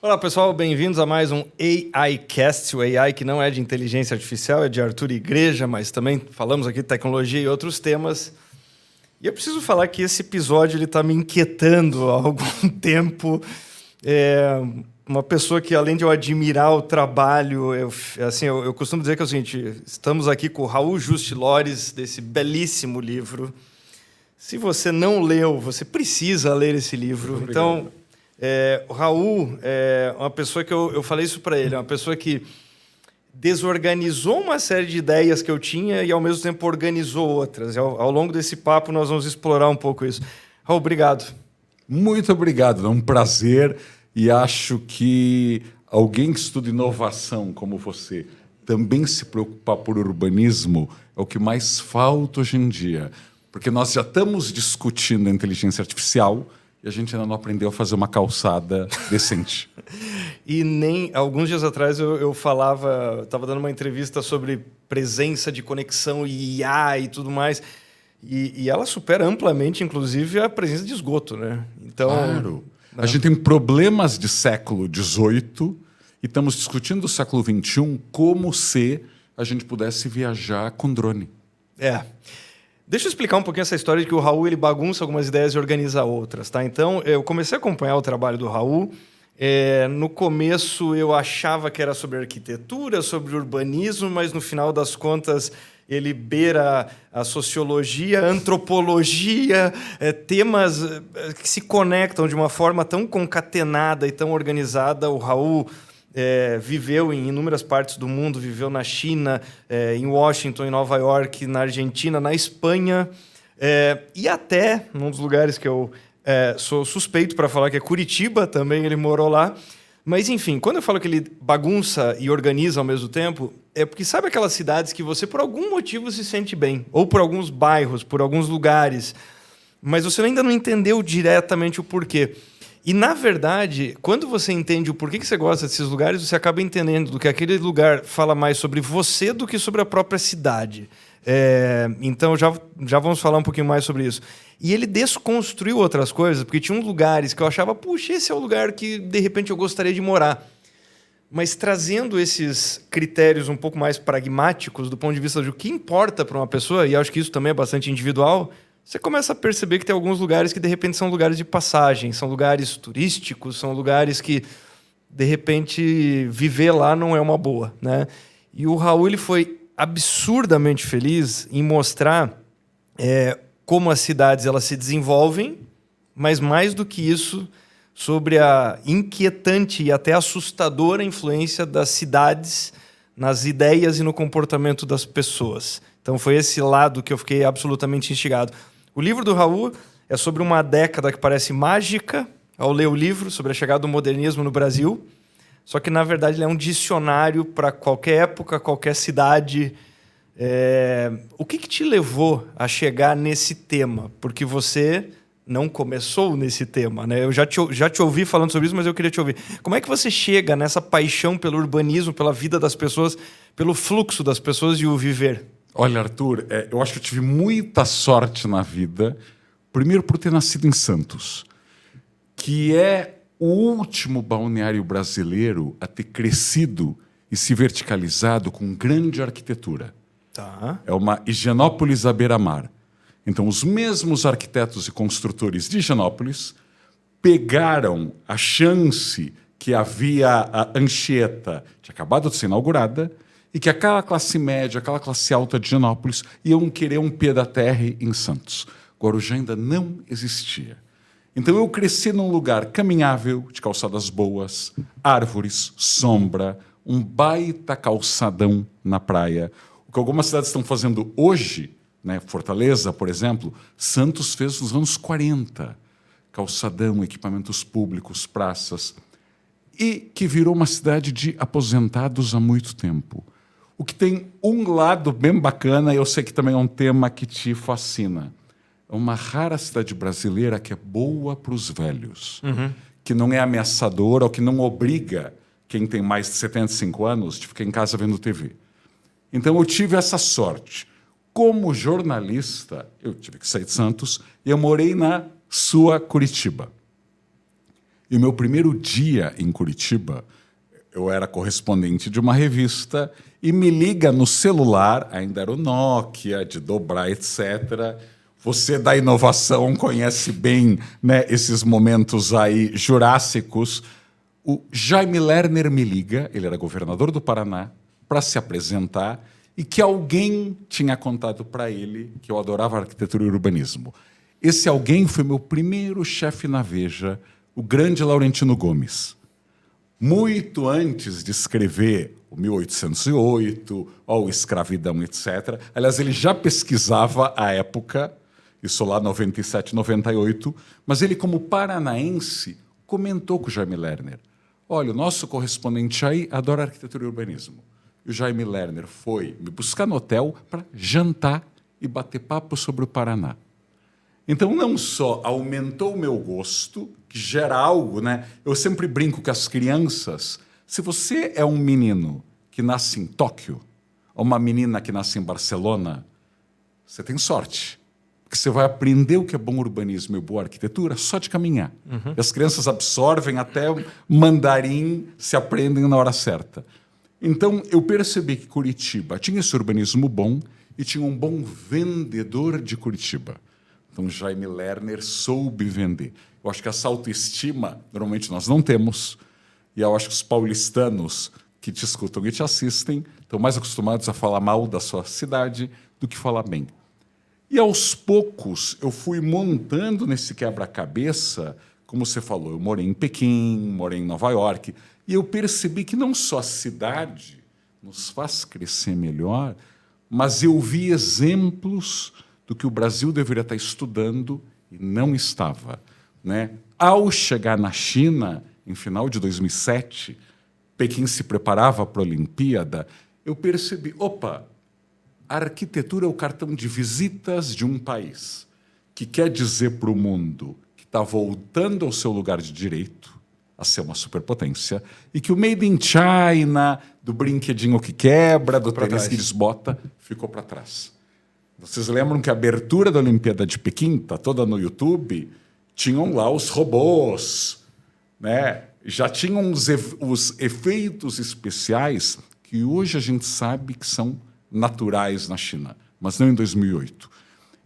Olá, pessoal, bem-vindos a mais um AI Cast, o AI que não é de inteligência artificial, é de Arthur Igreja, mas também falamos aqui de tecnologia e outros temas. E eu preciso falar que esse episódio está me inquietando há algum tempo. Uma pessoa que, além de eu admirar o trabalho, eu costumo dizer que é o seguinte, estamos aqui com o Raul Juste Lores, desse belíssimo livro. Se você não leu, você precisa ler esse livro. Então, o Raul é uma pessoa que eu falei isso para ele, é uma pessoa que desorganizou uma série de ideias que eu tinha e, ao mesmo tempo, organizou outras. Ao longo desse papo, nós vamos explorar um pouco isso. Raul, obrigado. Muito obrigado, é um prazer. E acho que alguém que estuda inovação como você, também se preocupar por urbanismo, é o que mais falta hoje em dia. Porque nós já estamos discutindo a inteligência artificial e a gente ainda não aprendeu a fazer uma calçada decente. E nem alguns dias atrás eu estava dando uma entrevista sobre presença de conexão e IA e tudo mais, e ela supera amplamente, inclusive, a presença de esgoto, né? Então, claro. A gente tem problemas de século XVIII e estamos discutindo do século XXI como se a gente pudesse viajar com drone. Deixa eu explicar um pouquinho essa história de que o Raul ele bagunça algumas ideias e organiza outras, tá? Então, eu comecei a acompanhar o trabalho do Raul. No começo, eu achava que era sobre arquitetura, sobre urbanismo, mas no final das contas, ele beira a sociologia, a antropologia, temas que se conectam de uma forma tão concatenada e tão organizada. O Raul viveu em inúmeras partes do mundo, viveu na China, em Washington, em Nova York, na Argentina, na Espanha, e até num dos lugares que eu sou suspeito para falar, que é Curitiba, também ele morou lá. Mas, enfim, quando eu falo que ele bagunça e organiza ao mesmo tempo, é porque sabe aquelas cidades que você, por algum motivo, se sente bem, ou por alguns bairros, por alguns lugares, mas você ainda não entendeu diretamente o porquê. E, na verdade, quando você entende o porquê que você gosta desses lugares, você acaba entendendo que aquele lugar fala mais sobre você do que sobre a própria cidade. Então, já vamos falar um pouquinho mais sobre isso. E ele desconstruiu outras coisas, porque tinha uns lugares que eu achava, puxa, esse é o lugar que, de repente, eu gostaria de morar. Mas trazendo esses critérios um pouco mais pragmáticos, do ponto de vista do que importa para uma pessoa, e acho que isso também é bastante individual, você começa a perceber que tem alguns lugares que, de repente, são lugares de passagem, são lugares turísticos, são lugares que, de repente, viver lá não é uma boa, né? E o Raul ele foi absurdamente feliz em mostrar como as cidades elas se desenvolvem, mas, mais do que isso, sobre a inquietante e até assustadora influência das cidades nas ideias e no comportamento das pessoas. Então, foi esse lado que eu fiquei absolutamente instigado. O livro do Raul é sobre uma década que parece mágica, ao ler o livro, sobre a chegada do modernismo no Brasil. Só que, na verdade, ele é um dicionário para qualquer época, qualquer cidade. O que te levou a chegar nesse tema? Porque você não começou nesse tema, né? Eu já te ouvi falando sobre isso, mas eu queria te ouvir. Como é que você chega nessa paixão pelo urbanismo, pela vida das pessoas, pelo fluxo das pessoas e o viver? Olha, Arthur, eu acho que eu tive muita sorte na vida, primeiro por ter nascido em Santos, que é o último balneário brasileiro a ter crescido e se verticalizado com grande arquitetura. Tá. É uma Higienópolis à beira-mar. Então, os mesmos arquitetos e construtores de Higienópolis pegaram a chance que havia a Anchieta, tinha acabado de ser inaugurada, e que aquela classe média, aquela classe alta de Higienópolis iam querer um pied-à-terre em Santos. Guarujá ainda não existia. Então eu cresci num lugar caminhável, de calçadas boas, árvores, sombra, um baita calçadão na praia. O que algumas cidades estão fazendo hoje, né, Fortaleza, por exemplo, Santos fez nos anos 40. Calçadão, equipamentos públicos, praças. E que virou uma cidade de aposentados há muito tempo. O que tem um lado bem bacana, eu sei que também é um tema que te fascina. É uma rara cidade brasileira que é boa para os velhos, que não é ameaçadora ou que não obriga quem tem mais de 75 anos de ficar em casa vendo TV. Então eu tive essa sorte. Como jornalista, eu tive que sair de Santos e eu morei na sua Curitiba. E o meu primeiro dia em Curitiba, eu era correspondente de uma revista e me liga no celular, ainda era o Nokia, de dobrar, etc. Você da inovação conhece bem, né, esses momentos aí jurássicos. O Jaime Lerner me liga, ele era governador do Paraná, para se apresentar e que alguém tinha contado para ele que eu adorava arquitetura e urbanismo. Esse alguém foi meu primeiro chefe na Veja, o grande Laurentino Gomes. Muito antes de escrever o 1808, ou Escravidão, etc. Aliás, ele já pesquisava à época, isso lá 97, 98, mas ele, como paranaense, comentou com o Jaime Lerner. Olha, o nosso correspondente aí adora arquitetura e urbanismo. E o Jaime Lerner foi me buscar no hotel para jantar e bater papo sobre o Paraná. Então, não só aumentou o meu gosto, que gera algo, né? Eu sempre brinco com as crianças. Se você é um menino que nasce em Tóquio, ou uma menina que nasce em Barcelona, você tem sorte. Porque você vai aprender o que é bom urbanismo e boa arquitetura só de caminhar. E as crianças absorvem até mandarim, se aprendem na hora certa. Então, eu percebi que Curitiba tinha esse urbanismo bom e tinha um bom vendedor de Curitiba. Então, Jaime Lerner soube vender. Eu acho que essa autoestima, normalmente, nós não temos. E eu acho que os paulistanos que te escutam e te assistem estão mais acostumados a falar mal da sua cidade do que falar bem. E, aos poucos, eu fui montando nesse quebra-cabeça, como você falou, eu morei em Pequim, morei em Nova York, e eu percebi que não só a cidade nos faz crescer melhor, mas eu vi exemplos do que o Brasil deveria estar estudando e não estava, né? Ao chegar na China, em final de 2007, Pequim se preparava para a Olimpíada, eu percebi, opa, a arquitetura é o cartão de visitas de um país que quer dizer para o mundo que está voltando ao seu lugar de direito, a ser uma superpotência, e que o Made in China, do brinquedinho que quebra, do tênis que desbota, ficou para trás. Vocês lembram que a abertura da Olimpíada de Pequim, está toda no YouTube, tinham lá os robôs, né? Já tinham os efeitos especiais que hoje a gente sabe que são naturais na China, mas não em 2008.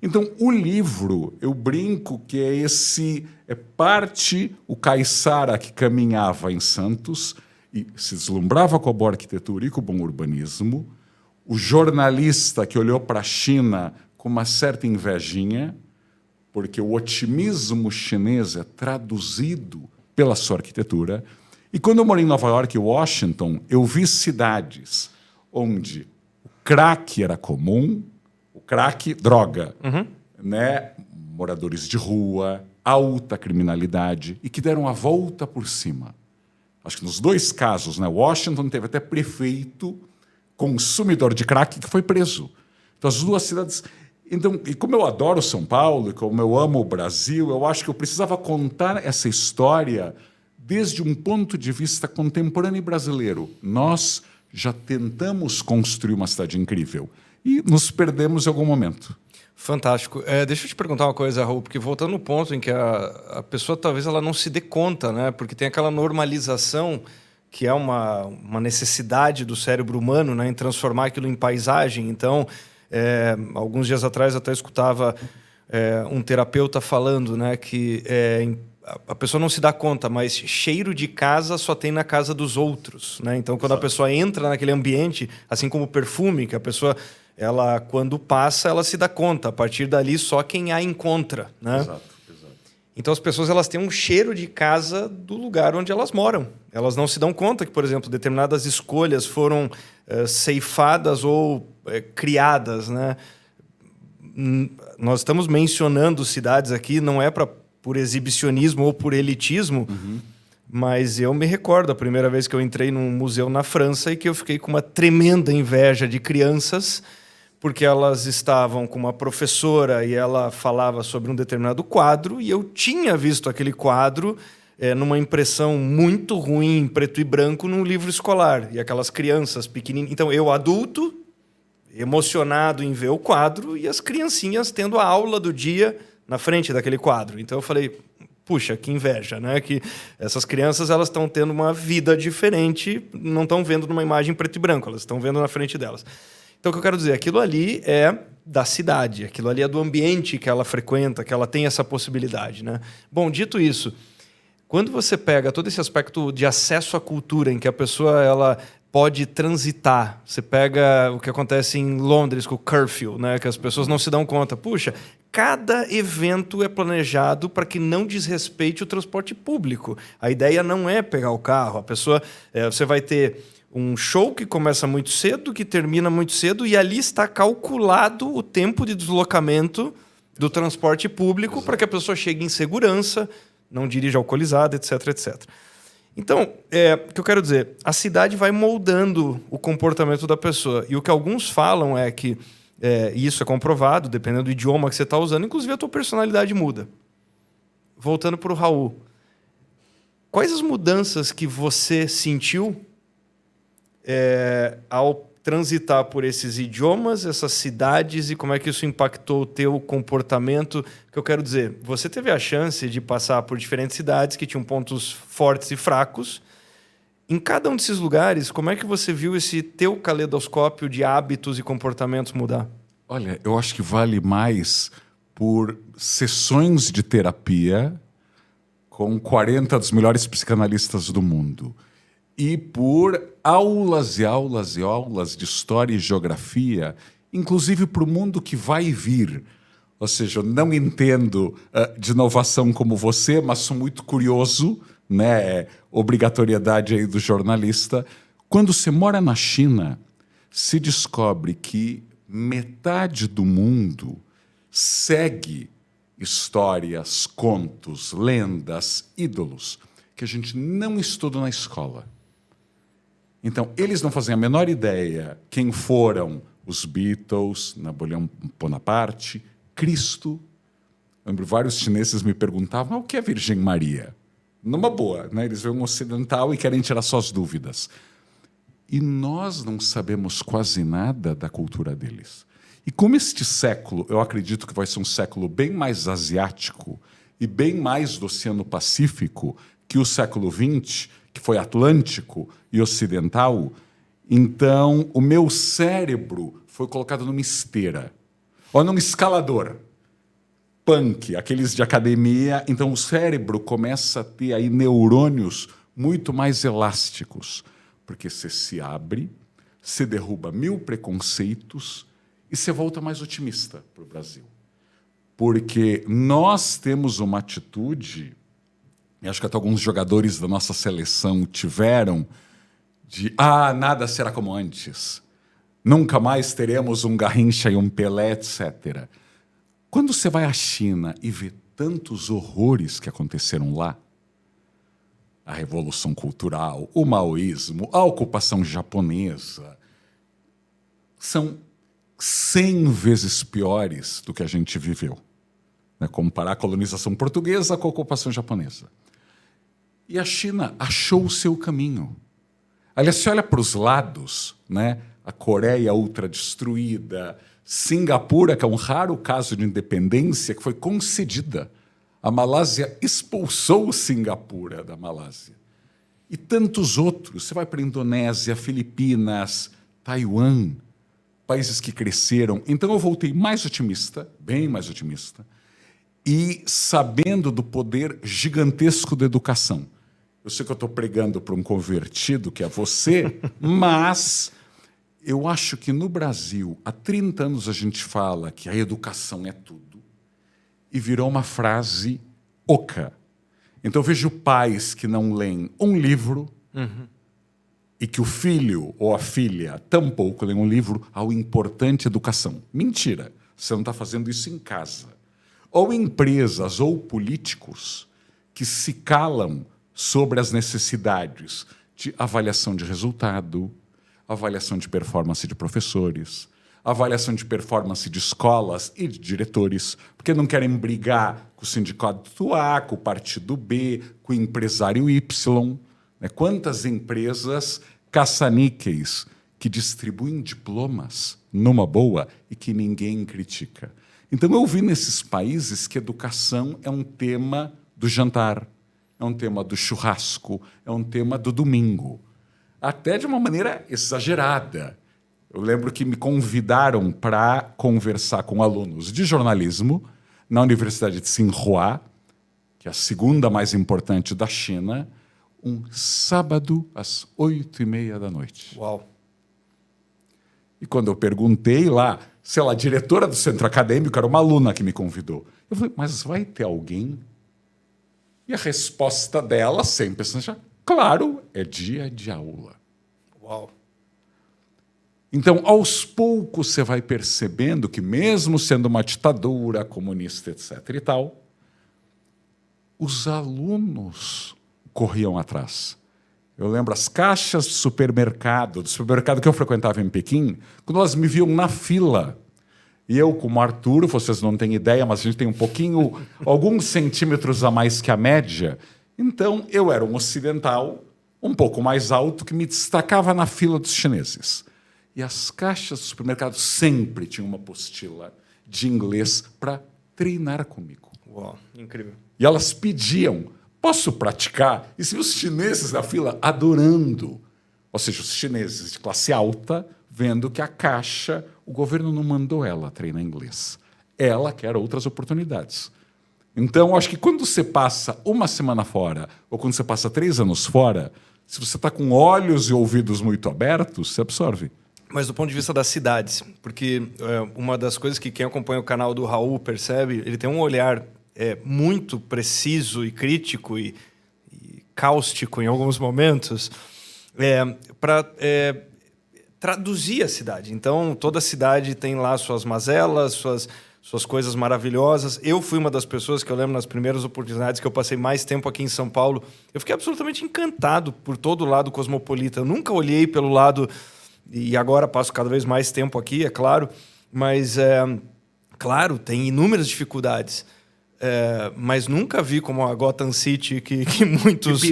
Então, o livro, eu brinco que é parte o caiçara que caminhava em Santos e se deslumbrava com a boa arquitetura e com o bom urbanismo, o jornalista que olhou para a China com uma certa invejinha, porque o otimismo chinês é traduzido pela sua arquitetura. E quando eu morei em Nova York e Washington, eu vi cidades onde o crack era comum, o crack, droga, né? Moradores de rua, alta criminalidade, e que deram a volta por cima. Acho que nos dois casos, né? Washington teve até prefeito consumidor de crack que foi preso. Então, as duas cidades... Então, e como eu adoro São Paulo, e como eu amo o Brasil, eu acho que eu precisava contar essa história desde um ponto de vista contemporâneo e brasileiro. Nós já tentamos construir uma cidade incrível e nos perdemos em algum momento. Fantástico. Deixa eu te perguntar uma coisa, Raul, porque voltando no ponto em que a pessoa talvez ela não se dê conta, né? Porque tem aquela normalização que é uma necessidade do cérebro humano, né, em transformar aquilo em paisagem. Então, alguns dias atrás eu até escutava um terapeuta falando, né, que a pessoa não se dá conta, mas cheiro de casa só tem na casa dos outros, né? Então, quando a pessoa entra naquele ambiente, assim como o perfume, que a pessoa, ela quando passa, ela se dá conta. A partir dali, só quem a encontra, né? Exato. Então, as pessoas elas têm um cheiro de casa do lugar onde elas moram. Elas não se dão conta que, por exemplo, determinadas escolhas foram ceifadas ou criadas, né? Nós estamos mencionando cidades aqui, não é por exibicionismo ou por elitismo, mas eu me recordo a primeira vez que eu entrei num museu na França e que eu fiquei com uma tremenda inveja de crianças, porque elas estavam com uma professora e ela falava sobre um determinado quadro e eu tinha visto aquele quadro numa impressão muito ruim, em preto e branco, num livro escolar. E aquelas crianças pequenininhas... Então, eu, adulto, emocionado em ver o quadro, e as criancinhas tendo a aula do dia na frente daquele quadro. Então, eu falei, puxa, que inveja, né? Que essas crianças elas estão tendo uma vida diferente, não estão vendo numa imagem preto e branco, elas estão vendo na frente delas. Então, o que eu quero dizer, aquilo ali é da cidade, aquilo ali é do ambiente que ela frequenta, que ela tem essa possibilidade, né? Bom, dito isso, quando você pega todo esse aspecto de acesso à cultura, em que a pessoa ela pode transitar, você pega o que acontece em Londres com o curfew, né? Que as pessoas não se dão conta. Puxa, cada evento é planejado para que não desrespeite o transporte público. A ideia não é pegar o carro. A pessoa, você vai ter um show que começa muito cedo, que termina muito cedo, e ali está calculado o tempo de deslocamento do transporte público para que a pessoa chegue em segurança, não dirija alcoolizada, etc, etc. Então, o que eu quero dizer, a cidade vai moldando o comportamento da pessoa. E o que alguns falam é que, e isso é comprovado, dependendo do idioma que você está usando, inclusive a tua personalidade muda. Voltando para o Raul. Quais as mudanças que você sentiu ao transitar por esses idiomas, essas cidades, e como é que isso impactou o teu comportamento? Que eu quero dizer, você teve a chance de passar por diferentes cidades que tinham pontos fortes e fracos. Em cada um desses lugares, como é que você viu esse teu caleidoscópio de hábitos e comportamentos mudar? Olha, eu acho que vale mais por sessões de terapia com 40 dos melhores psicanalistas do mundo. E por aulas e aulas e aulas de história e geografia, inclusive para o mundo que vai vir. Ou seja, eu não entendo de inovação como você, mas sou muito curioso, né? Obrigatoriedade aí do jornalista. Quando você mora na China, se descobre que metade do mundo segue histórias, contos, lendas, ídolos, que a gente não estuda na escola. Então, eles não fazem a menor ideia quem foram os Beatles, Napoleão Bonaparte, Cristo. Eu lembro, vários chineses me perguntavam o que é Virgem Maria? Numa boa, né? Eles veem um ocidental e querem tirar suas dúvidas. E nós não sabemos quase nada da cultura deles. E como este século, eu acredito que vai ser um século bem mais asiático e bem mais do Oceano Pacífico que o século XX, que foi atlântico e ocidental, então o meu cérebro foi colocado numa esteira, ou num escalador, punk, aqueles de academia. Então o cérebro começa a ter aí neurônios muito mais elásticos, porque você se abre, você derruba 1000 preconceitos e você volta mais otimista para o Brasil. Porque nós temos uma atitude, e acho que até alguns jogadores da nossa seleção tiveram, de nada será como antes, nunca mais teremos um Garrincha e um Pelé, etc. Quando você vai à China e vê tantos horrores que aconteceram lá, a Revolução Cultural, o maoísmo, a ocupação japonesa, são 100 vezes piores do que a gente viveu. Né? Comparar a colonização portuguesa com a ocupação japonesa. E a China achou o seu caminho. Aliás, se olha para os lados, né? A Coreia ultradestruída, Singapura, que é um raro caso de independência que foi concedida. A Malásia expulsou Singapura da Malásia. E tantos outros. Você vai para a Indonésia, Filipinas, Taiwan, países que cresceram. Então eu voltei mais otimista, bem mais otimista, e sabendo do poder gigantesco da educação. Eu sei que eu estou pregando para um convertido, que é você, mas eu acho que no Brasil, há 30 anos a gente fala que a educação é tudo, e virou uma frase oca. Então eu vejo pais que não leem um livro, e que o filho ou a filha tampouco lê um livro ao importante educação. Mentira, você não está fazendo isso em casa. Ou empresas ou políticos que se calam sobre as necessidades de avaliação de resultado, avaliação de performance de professores, avaliação de performance de escolas e de diretores, porque não querem brigar com o sindicato A, com o partido B, com o empresário Y. Né? Quantas empresas caça-níqueis que distribuem diplomas numa boa e que ninguém critica. Então eu vi nesses países que educação é um tema do jantar, é um tema do churrasco, é um tema do domingo. Até de uma maneira exagerada. Eu lembro que me convidaram para conversar com alunos de jornalismo na Universidade de Tsinghua, que é a segunda mais importante da China, um sábado às 8h30 da noite. Uau! E quando eu perguntei lá, sei lá, a diretora do centro acadêmico era uma aluna que me convidou. Eu falei, mas vai ter alguém? E a resposta dela, sempre assim, claro, é dia de aula. Uau! Então, aos poucos, você vai percebendo que, mesmo sendo uma ditadura comunista, etc. e tal, os alunos corriam atrás. Eu lembro as caixas do supermercado que eu frequentava em Pequim, quando elas me viam na fila. E eu, como Arthur, vocês não têm ideia, mas a gente tem um pouquinho, alguns centímetros a mais que a média. Então, eu era um ocidental, um pouco mais alto, que me destacava na fila dos chineses. E as caixas do supermercado sempre tinham uma apostila de inglês para treinar comigo. Uau, incrível. E elas pediam, posso praticar? E se os chineses na fila adorando, ou seja, os chineses de classe alta, vendo que a caixa, o governo não mandou ela treinar inglês. Ela quer outras oportunidades. Então, acho que quando você passa uma semana fora, ou quando você passa 3 anos fora, se você está com olhos e ouvidos muito abertos, você absorve. Mas do ponto de vista das cidades, porque uma das coisas que quem acompanha o canal do Raul percebe, ele tem um olhar muito preciso e crítico e cáustico em alguns momentos para traduzir a cidade. Então, toda cidade tem lá suas mazelas, suas coisas maravilhosas. Eu fui uma das pessoas que eu lembro nas primeiras oportunidades que eu passei mais tempo aqui em São Paulo. Eu fiquei absolutamente encantado por todo o lado cosmopolita. Eu nunca olhei pelo lado... E agora passo cada vez mais tempo aqui, é claro. Mas, claro, tem inúmeras dificuldades. Mas nunca vi como a Gotham City que muitos...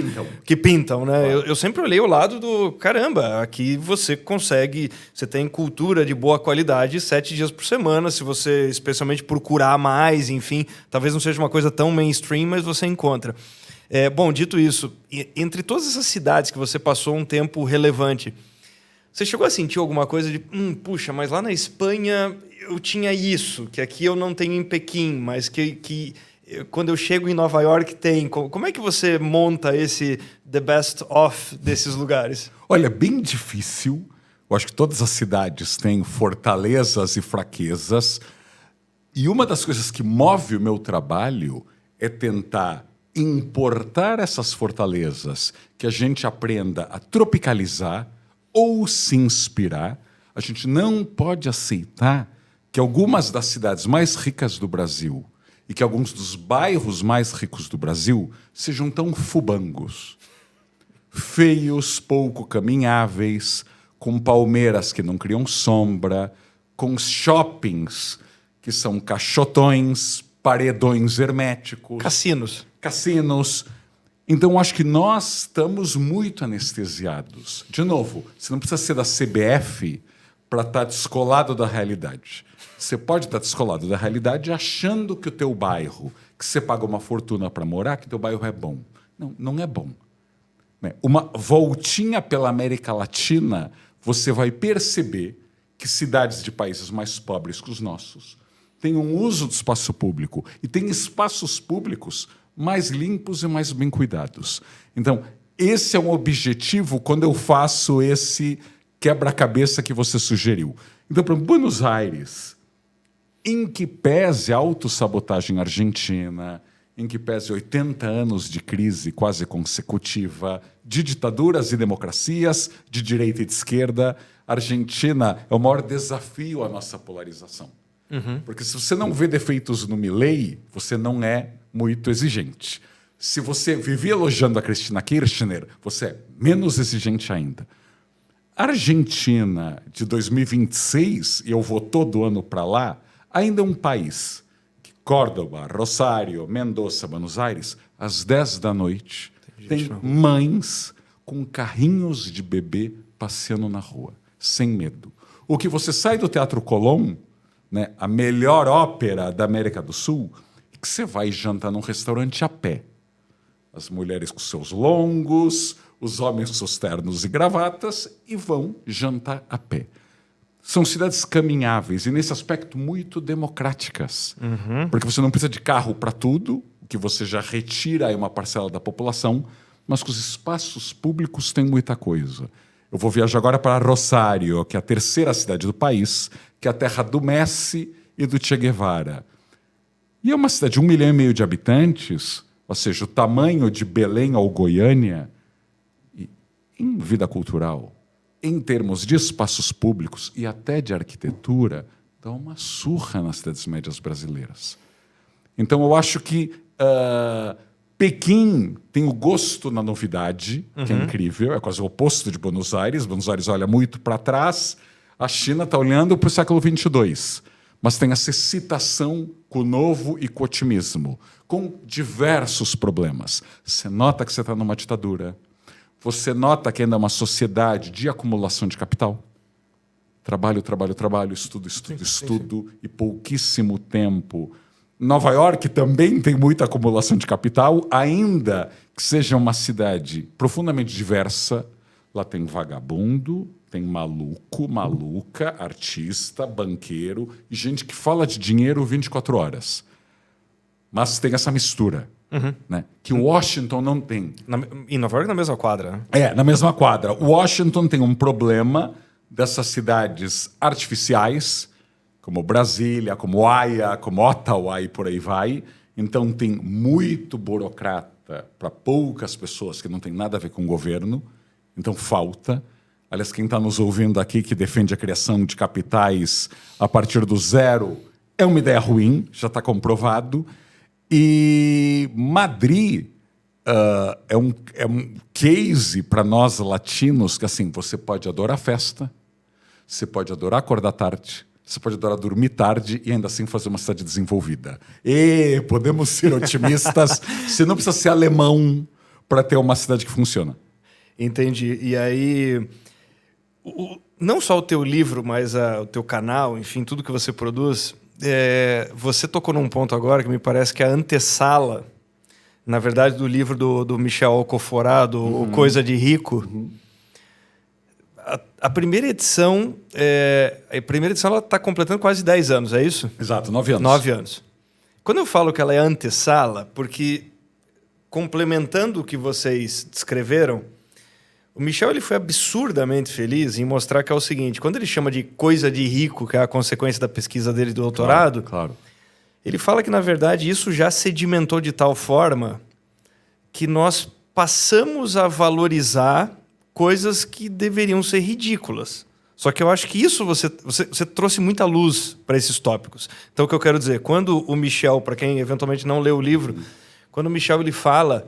Que pintam, né? Claro. Eu sempre olhei o lado do... Caramba, aqui você consegue... Você tem cultura de boa qualidade 7 dias por semana, se você especialmente procurar mais, enfim. Talvez não seja uma coisa tão mainstream, mas você encontra. Bom, dito isso, entre todas essas cidades que você passou um tempo relevante... Você chegou a sentir alguma coisa de, puxa, mas lá na Espanha eu tinha isso, que aqui eu não tenho em Pequim, mas que quando eu chego em Nova York tem. Como é que você monta esse the best of desses lugares? Olha, bem difícil. Eu acho que todas as cidades têm fortalezas e fraquezas. E uma das coisas que move o meu trabalho é tentar importar essas fortalezas, que a gente aprenda a tropicalizar, ou se inspirar. A gente não pode aceitar que algumas das cidades mais ricas do Brasil e que alguns dos bairros mais ricos do Brasil sejam tão fubangos, feios, pouco caminháveis, com palmeiras que não criam sombra, com shoppings que são caixotões, paredões herméticos. Cassinos. Então, acho que nós estamos muito anestesiados. De novo, você não precisa ser da CBF para estar descolado da realidade. Você pode estar descolado da realidade achando que o teu bairro, que você paga uma fortuna para morar, que o teu bairro é bom. Não, não é bom. Uma voltinha pela América Latina, você vai perceber que cidades de países mais pobres que os nossos têm um uso do espaço público e têm espaços públicos mais limpos e mais bem cuidados. Então, esse é um objetivo quando eu faço esse quebra-cabeça que você sugeriu. Então, para Buenos Aires, em que pese a autossabotagem argentina, em que pese 80 anos de crise quase consecutiva, de ditaduras e democracias, de direita e de esquerda, a Argentina é o maior desafio à nossa polarização. Porque se você não vê defeitos no Milei, você não é muito exigente. Se você vivia elogiando a Cristina Kirchner, você é menos exigente ainda. A Argentina de 2026, e eu vou todo ano para lá, ainda é um país que Córdoba, Rosário, Mendoza, Buenos Aires, às 10 da noite, tem mães com carrinhos de bebê passeando na rua, sem medo. O que você sai do Teatro Colón, a melhor ópera da América do Sul, que você vai jantar num restaurante a pé. As mulheres com seus longos, os homens com seus ternos e gravatas, e vão jantar a pé. São cidades caminháveis e, nesse aspecto, muito democráticas. Porque você não precisa de carro para tudo, que você já retira aí uma parcela da população, mas que os espaços públicos têm muita coisa. Eu vou viajar agora para Rosário, que é a terceira cidade do país, que é a terra do Messi e do Che Guevara. E é uma cidade de 1,5 milhão de habitantes, ou seja, o tamanho de Belém ou Goiânia, e em vida cultural, em termos de espaços públicos e até de arquitetura, dá uma surra nas cidades médias brasileiras. Então, eu acho que Pequim tem o gosto na novidade, que é incrível, é quase o oposto de Buenos Aires. Buenos Aires olha muito para trás, a China está olhando para o século XXII, mas tem essa excitação com o novo e com o otimismo, com diversos problemas. Você nota que você está numa ditadura, você nota que ainda é uma sociedade de acumulação de capital. Trabalho, trabalho, trabalho, estudo, estudo, estudo, e pouquíssimo tempo. Nova York também tem muita acumulação de capital, ainda que seja uma cidade profundamente diversa. Lá tem vagabundo, tem maluco, maluca, artista, banqueiro e gente que fala de dinheiro 24 horas. Mas tem essa mistura, né? Que Washington não tem. Em Nova York, na mesma quadra. Né? É, na mesma quadra. Washington tem um problema dessas cidades artificiais, como Brasília, como Haia, como Ottawa e por aí vai. Então tem muito burocrata para poucas pessoas que não tem nada a ver com o governo. Então falta. Aliás, quem está nos ouvindo aqui que defende a criação de capitais a partir do zero é uma ideia ruim, já está comprovado. E Madrid é um case para nós latinos que assim, você pode adorar festa, você pode adorar acordar tarde, você pode adorar dormir tarde e ainda assim fazer uma cidade desenvolvida. E podemos ser otimistas. Você não precisa ser alemão para ter uma cidade que funciona. Entendi. E aí, não só o teu livro, mas o teu canal, enfim, tudo que você produz, você tocou num ponto agora que me parece que é a antessala, na verdade, do livro do Michel Alcoforado, O Coisa de Rico. A primeira edição, ela está completando quase 10 anos, é isso? Exato, 9 anos. 9 anos. Quando eu falo que ela é antessala, porque complementando o que vocês descreveram, o Michel ele foi absurdamente feliz em mostrar que é o seguinte, quando ele chama de coisa de rico, que é a consequência da pesquisa dele do doutorado, claro. Ele fala que, na verdade, isso já sedimentou de tal forma que nós passamos a valorizar coisas que deveriam ser ridículas. Só que eu acho que isso você trouxe muita luz para esses tópicos. Então, o que eu quero dizer, quando o Michel, para quem eventualmente não leu o livro, quando o Michel ele fala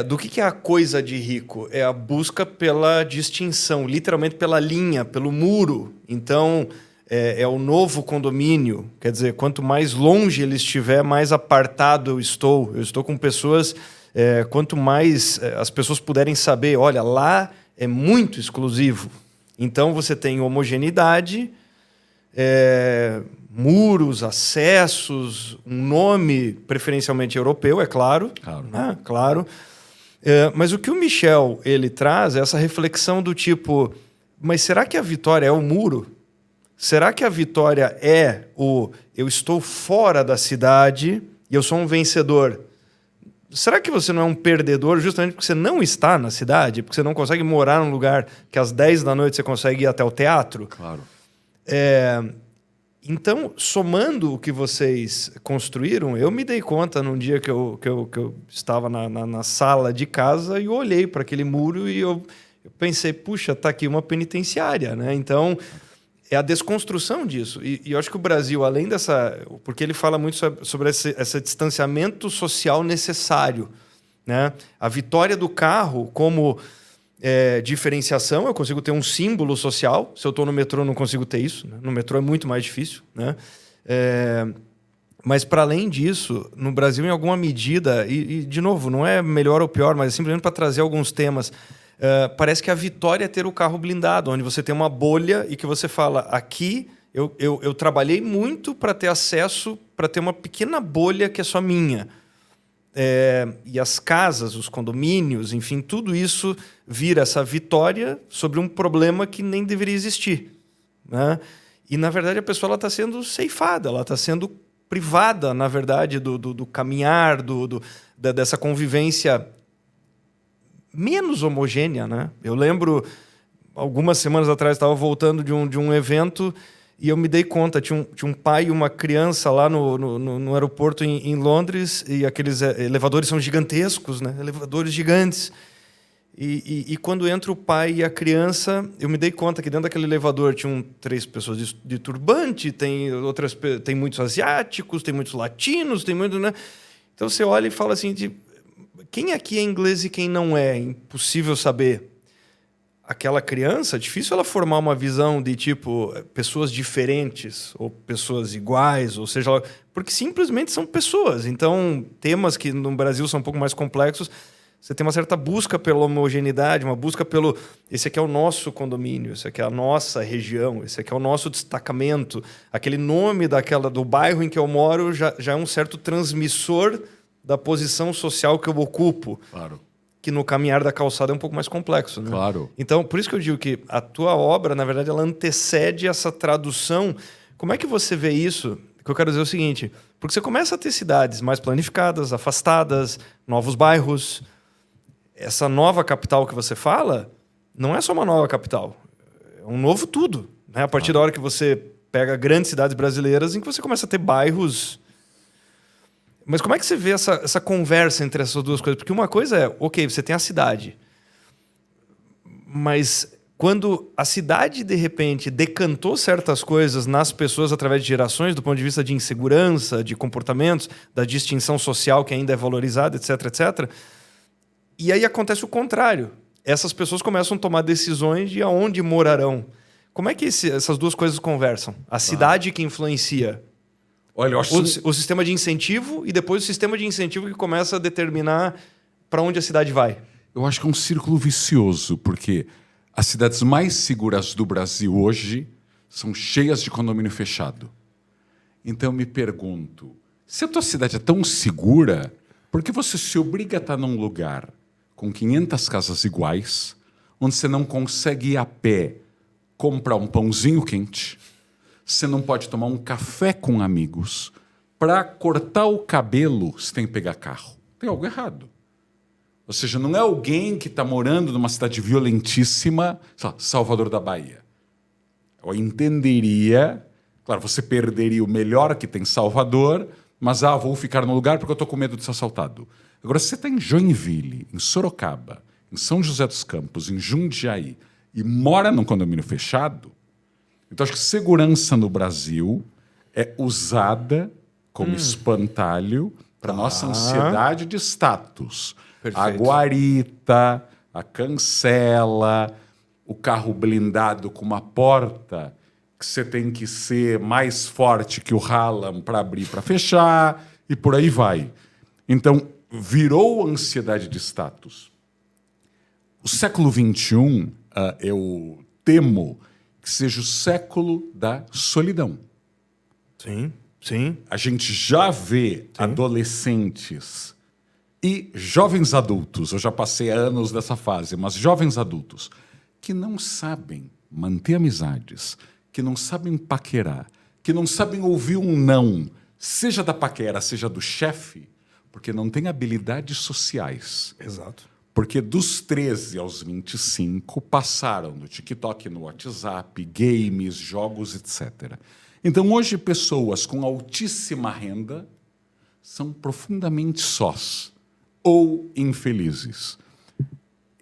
do que é a coisa de rico, é a busca pela distinção, literalmente pela linha, pelo muro. Então, é o novo condomínio. Quer dizer, quanto mais longe ele estiver, mais apartado eu estou. Eu estou com pessoas... quanto mais as pessoas puderem saber, olha, lá é muito exclusivo. Então você tem homogeneidade, muros, acessos, um nome preferencialmente europeu, é claro. Claro. Né? Claro. Mas o que o Michel ele traz é essa reflexão do tipo, mas será que a vitória é o muro? Será que a vitória é eu estou fora da cidade e eu sou um vencedor? Será que você não é um perdedor justamente porque você não está na cidade? Porque você não consegue morar num lugar que às 10 da noite você consegue ir até o teatro? Claro. Então, somando o que vocês construíram, eu me dei conta num dia que eu estava na sala de casa e eu olhei para aquele muro e eu pensei, puxa, está aqui uma penitenciária, né? Então... é a desconstrução disso. E eu acho que o Brasil, além dessa... porque ele fala muito sobre esse distanciamento social necessário. Né? A vitória do carro como diferenciação, eu consigo ter um símbolo social. Se eu estou no metrô, eu não consigo ter isso. Né? No metrô é muito mais difícil. Né? Mas, para além disso, no Brasil, em alguma medida... E, de novo, não é melhor ou pior, mas é simplesmente para trazer alguns temas... parece que a vitória é ter o carro blindado, onde você tem uma bolha e que você fala, aqui eu trabalhei muito para ter acesso, para ter uma pequena bolha que é só minha. e as casas, os condomínios, enfim, tudo isso vira essa vitória sobre um problema que nem deveria existir, né? E, na verdade, a pessoa está sendo ceifada, ela está sendo privada, na verdade, do caminhar, dessa convivência menos homogênea, né? Eu lembro, algumas semanas atrás, estava voltando de um evento e eu me dei conta, tinha um pai e uma criança lá no aeroporto em Londres, e aqueles elevadores são gigantescos, né? Elevadores gigantes. E quando entra o pai e a criança, eu me dei conta que dentro daquele elevador tinham 3 pessoas de turbante, tem muitos asiáticos, tem muitos latinos, tem muito, né? Então você olha e fala assim, quem aqui é inglês e quem não é? Impossível saber. Aquela criança, difícil ela formar uma visão de tipo pessoas diferentes ou pessoas iguais, ou seja, porque simplesmente são pessoas. Então, temas que no Brasil são um pouco mais complexos, você tem uma certa busca pela homogeneidade, uma busca pelo esse aqui é o nosso condomínio, esse aqui é a nossa região, esse aqui é o nosso destacamento. Aquele nome do bairro em que eu moro já é um certo transmissor da posição social que eu ocupo. Claro. Que no caminhar da calçada é um pouco mais complexo, né? Claro. Então, por isso que eu digo que a tua obra, na verdade, ela antecede essa tradução. Como é que você vê isso? O que eu quero dizer é o seguinte, porque você começa a ter cidades mais planificadas, afastadas, novos bairros. Essa nova capital que você fala não é só uma nova capital, é um novo tudo, né? A partir da hora que você pega grandes cidades brasileiras em que você começa a ter bairros. Mas como é que você vê essa conversa entre essas duas coisas? Porque uma coisa é, ok, você tem a cidade, mas quando a cidade, de repente, decantou certas coisas nas pessoas através de gerações, do ponto de vista de insegurança, de comportamentos, da distinção social que ainda é valorizada, etc, etc. E aí acontece o contrário. Essas pessoas começam a tomar decisões de aonde morarão. Como é que essas duas coisas conversam? A cidade que influencia... Olha, eu acho o sistema de incentivo e depois o sistema de incentivo que começa a determinar para onde a cidade vai. Eu acho que é um círculo vicioso, porque as cidades mais seguras do Brasil hoje são cheias de condomínio fechado. Então eu me pergunto, se a tua cidade é tão segura, por que você se obriga a estar num lugar com 500 casas iguais, onde você não consegue ir a pé comprar um pãozinho quente, você não pode tomar um café com amigos, para cortar o cabelo você tem que pegar carro? Tem algo errado. Ou seja, não é alguém que está morando numa cidade violentíssima, sei lá, Salvador da Bahia. Eu entenderia, claro, você perderia o melhor que tem em Salvador, mas vou ficar no lugar porque eu estou com medo de ser assaltado. Agora, se você está em Joinville, em Sorocaba, em São José dos Campos, em Jundiaí, e mora num condomínio fechado, então acho que segurança no Brasil é usada como espantalho para a nossa ansiedade de status. Perfeito. A guarita, a cancela, o carro blindado com uma porta que você tem que ser mais forte que o Haaland para abrir, para fechar, e por aí vai. Então, virou ansiedade de status. O século XXI, eu temo que seja o século da solidão. Sim, sim. A gente já vê adolescentes e jovens adultos, eu já passei anos dessa fase, mas jovens adultos, que não sabem manter amizades, que não sabem paquerar, que não sabem ouvir um não, seja da paquera, seja do chefe, porque não têm habilidades sociais. Exato. Porque dos 13 aos 25 passaram no TikTok, no WhatsApp, games, jogos, etc. Então, hoje, pessoas com altíssima renda são profundamente sós ou infelizes.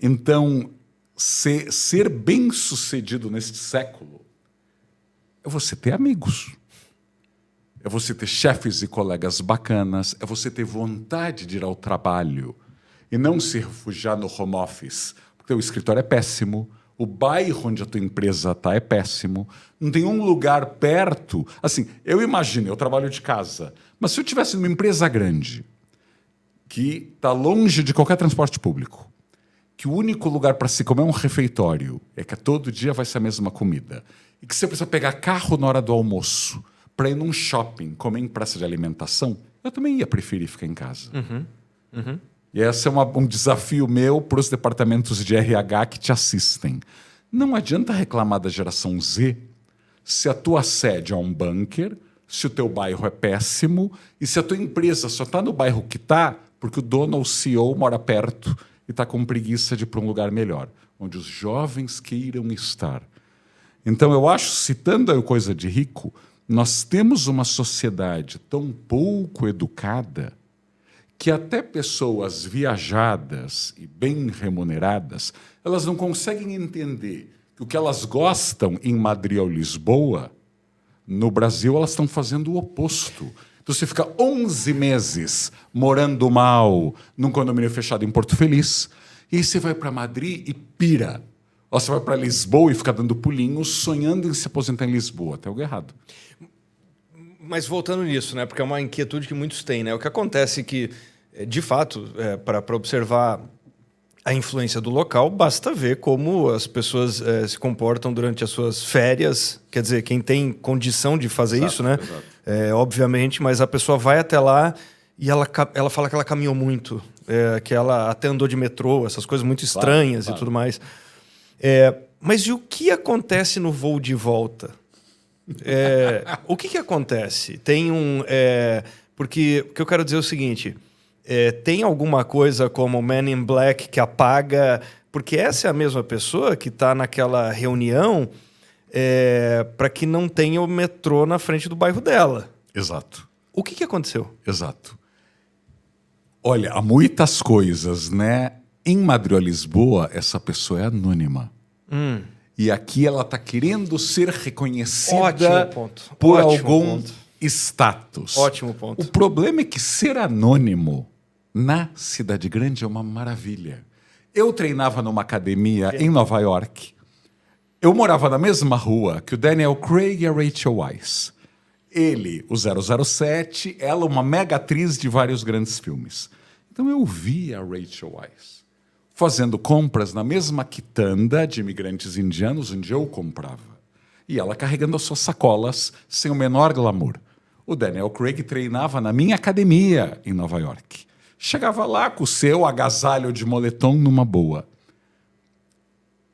Então, ser bem-sucedido neste século é você ter amigos, é você ter chefes e colegas bacanas, é você ter vontade de ir ao trabalho e não se refugiar no home office, porque o escritório é péssimo, o bairro onde a tua empresa está é péssimo, não tem um lugar perto. Assim, eu imagino, eu trabalho de casa, mas se eu tivesse numa empresa grande, que está longe de qualquer transporte público, que o único lugar para se comer um refeitório é que todo dia vai ser a mesma comida, e que você precisa pegar carro na hora do almoço para ir num shopping, comer em praça de alimentação, eu também ia preferir ficar em casa. E esse é um desafio meu para os departamentos de RH que te assistem. Não adianta reclamar da geração Z se a tua sede é um bunker, se o teu bairro é péssimo e se a tua empresa só está no bairro que está porque o dono ou o CEO mora perto e está com preguiça de ir para um lugar melhor, onde os jovens queiram estar. Então, eu acho, citando a Coisa de Rico, nós temos uma sociedade tão pouco educada que até pessoas viajadas e bem remuneradas, elas não conseguem entender que o que elas gostam em Madrid ou Lisboa, no Brasil elas estão fazendo o oposto. Então você fica 11 meses morando mal num condomínio fechado em Porto Feliz, e aí você vai para Madrid e pira. Ou você vai para Lisboa e fica dando pulinhos, sonhando em se aposentar em Lisboa. Tem algo errado. Mas voltando nisso, né? Porque é uma inquietude que muitos têm, né? O que acontece é que, de fato, para observar a influência do local, basta ver como as pessoas se comportam durante as suas férias. Quer dizer, quem tem condição de fazer isso, né? Obviamente, mas a pessoa vai até lá e ela fala que ela caminhou muito, que ela até andou de metrô, essas coisas muito estranhas e tudo mais. Mas e o que acontece no voo de volta? O que acontece? Tem porque o que eu quero dizer é o seguinte: tem alguma coisa como o Man in Black que apaga? Porque essa é a mesma pessoa que está naquela reunião para que não tenha o metrô na frente do bairro dela. Exato. O que aconteceu? Exato. Olha, há muitas coisas, né? Em Madrid ou Lisboa, essa pessoa é anônima. E aqui ela está querendo ser reconhecida por algum status. Ótimo ponto. O problema é que ser anônimo na cidade grande é uma maravilha. Eu treinava numa academia em Nova York. Eu morava na mesma rua que o Daniel Craig e a Rachel Weisz. Ele, o 007, ela uma mega atriz de vários grandes filmes. Então eu vi a Rachel Weisz fazendo compras na mesma quitanda de imigrantes indianos onde eu comprava. E ela carregando as suas sacolas sem o menor glamour. O Daniel Craig treinava na minha academia em Nova York. Chegava lá com o seu agasalho de moletom numa boa.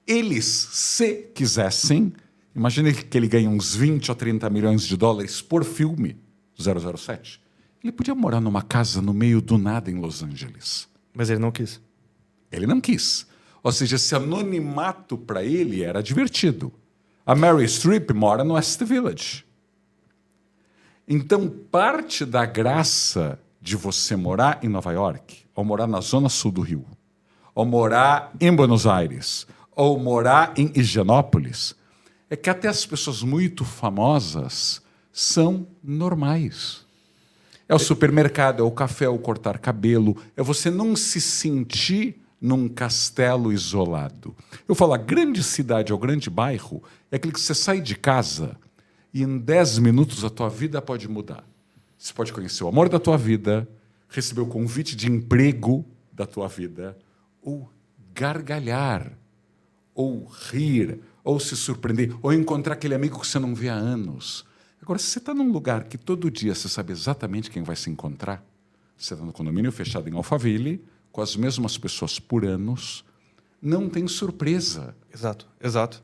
Eles, se quisessem, imagine que ele ganha uns 20 ou 30 milhões de dólares por filme, 007. Ele podia morar numa casa no meio do nada em Los Angeles. Mas ele não quis. Ele não quis. Ou seja, esse anonimato para ele era divertido. A Mary Streep mora no West Village. Então, parte da graça de você morar em Nova York, ou morar na zona sul do Rio, ou morar em Buenos Aires, ou morar em Higienópolis, é que até as pessoas muito famosas são normais. É o supermercado, é o café, é o cortar cabelo, é você não se sentir num castelo isolado. Eu falo, a grande cidade ou grande bairro é aquele que você sai de casa e em 10 minutos a tua vida pode mudar. Você pode conhecer o amor da tua vida, receber o convite de emprego da tua vida, ou gargalhar, ou rir, ou se surpreender, ou encontrar aquele amigo que você não vê há anos. Agora, se você está num lugar que todo dia você sabe exatamente quem vai se encontrar, você está no condomínio fechado em Alphaville, com as mesmas pessoas por anos, não tem surpresa. Exato, exato.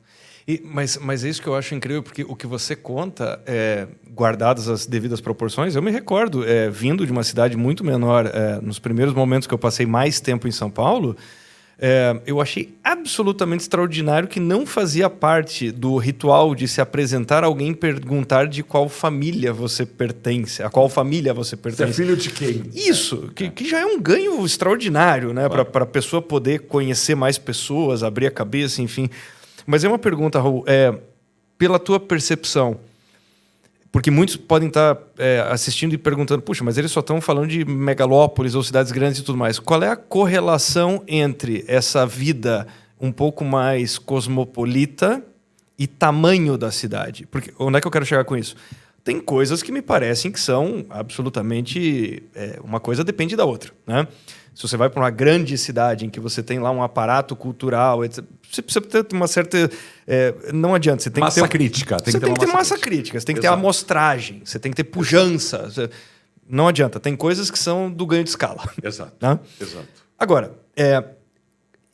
Mas é isso que eu acho incrível, porque o que você conta, guardadas as devidas proporções, eu me recordo, vindo de uma cidade muito menor, nos primeiros momentos que eu passei mais tempo em São Paulo, eu achei absolutamente extraordinário que não fazia parte do ritual de se apresentar a alguém e perguntar de qual família você pertence, a qual família você pertence. Você é filho de quem? Isso, que já é um ganho extraordinário, né? Claro. Para a pessoa poder conhecer mais pessoas, abrir a cabeça, enfim. Mas é uma pergunta, Raul, pela tua percepção, porque muitos podem estar assistindo e perguntando, puxa, mas eles só estão falando de megalópolis ou cidades grandes e tudo mais. Qual é a correlação entre essa vida um pouco mais cosmopolita e tamanho da cidade? Porque onde é que eu quero chegar com isso? Tem coisas que me parecem que são absolutamente... uma coisa depende da outra, né? Se você vai para uma grande cidade em que você tem lá um aparato cultural, etc., você precisa ter uma certa... não adianta. Você tem massa que ter, crítica. Você tem que ter massa crítica. Você tem que ter amostragem. Você tem que ter pujança. Não adianta. Tem coisas que são do ganho de escala. Exato. Né? Exato. Agora,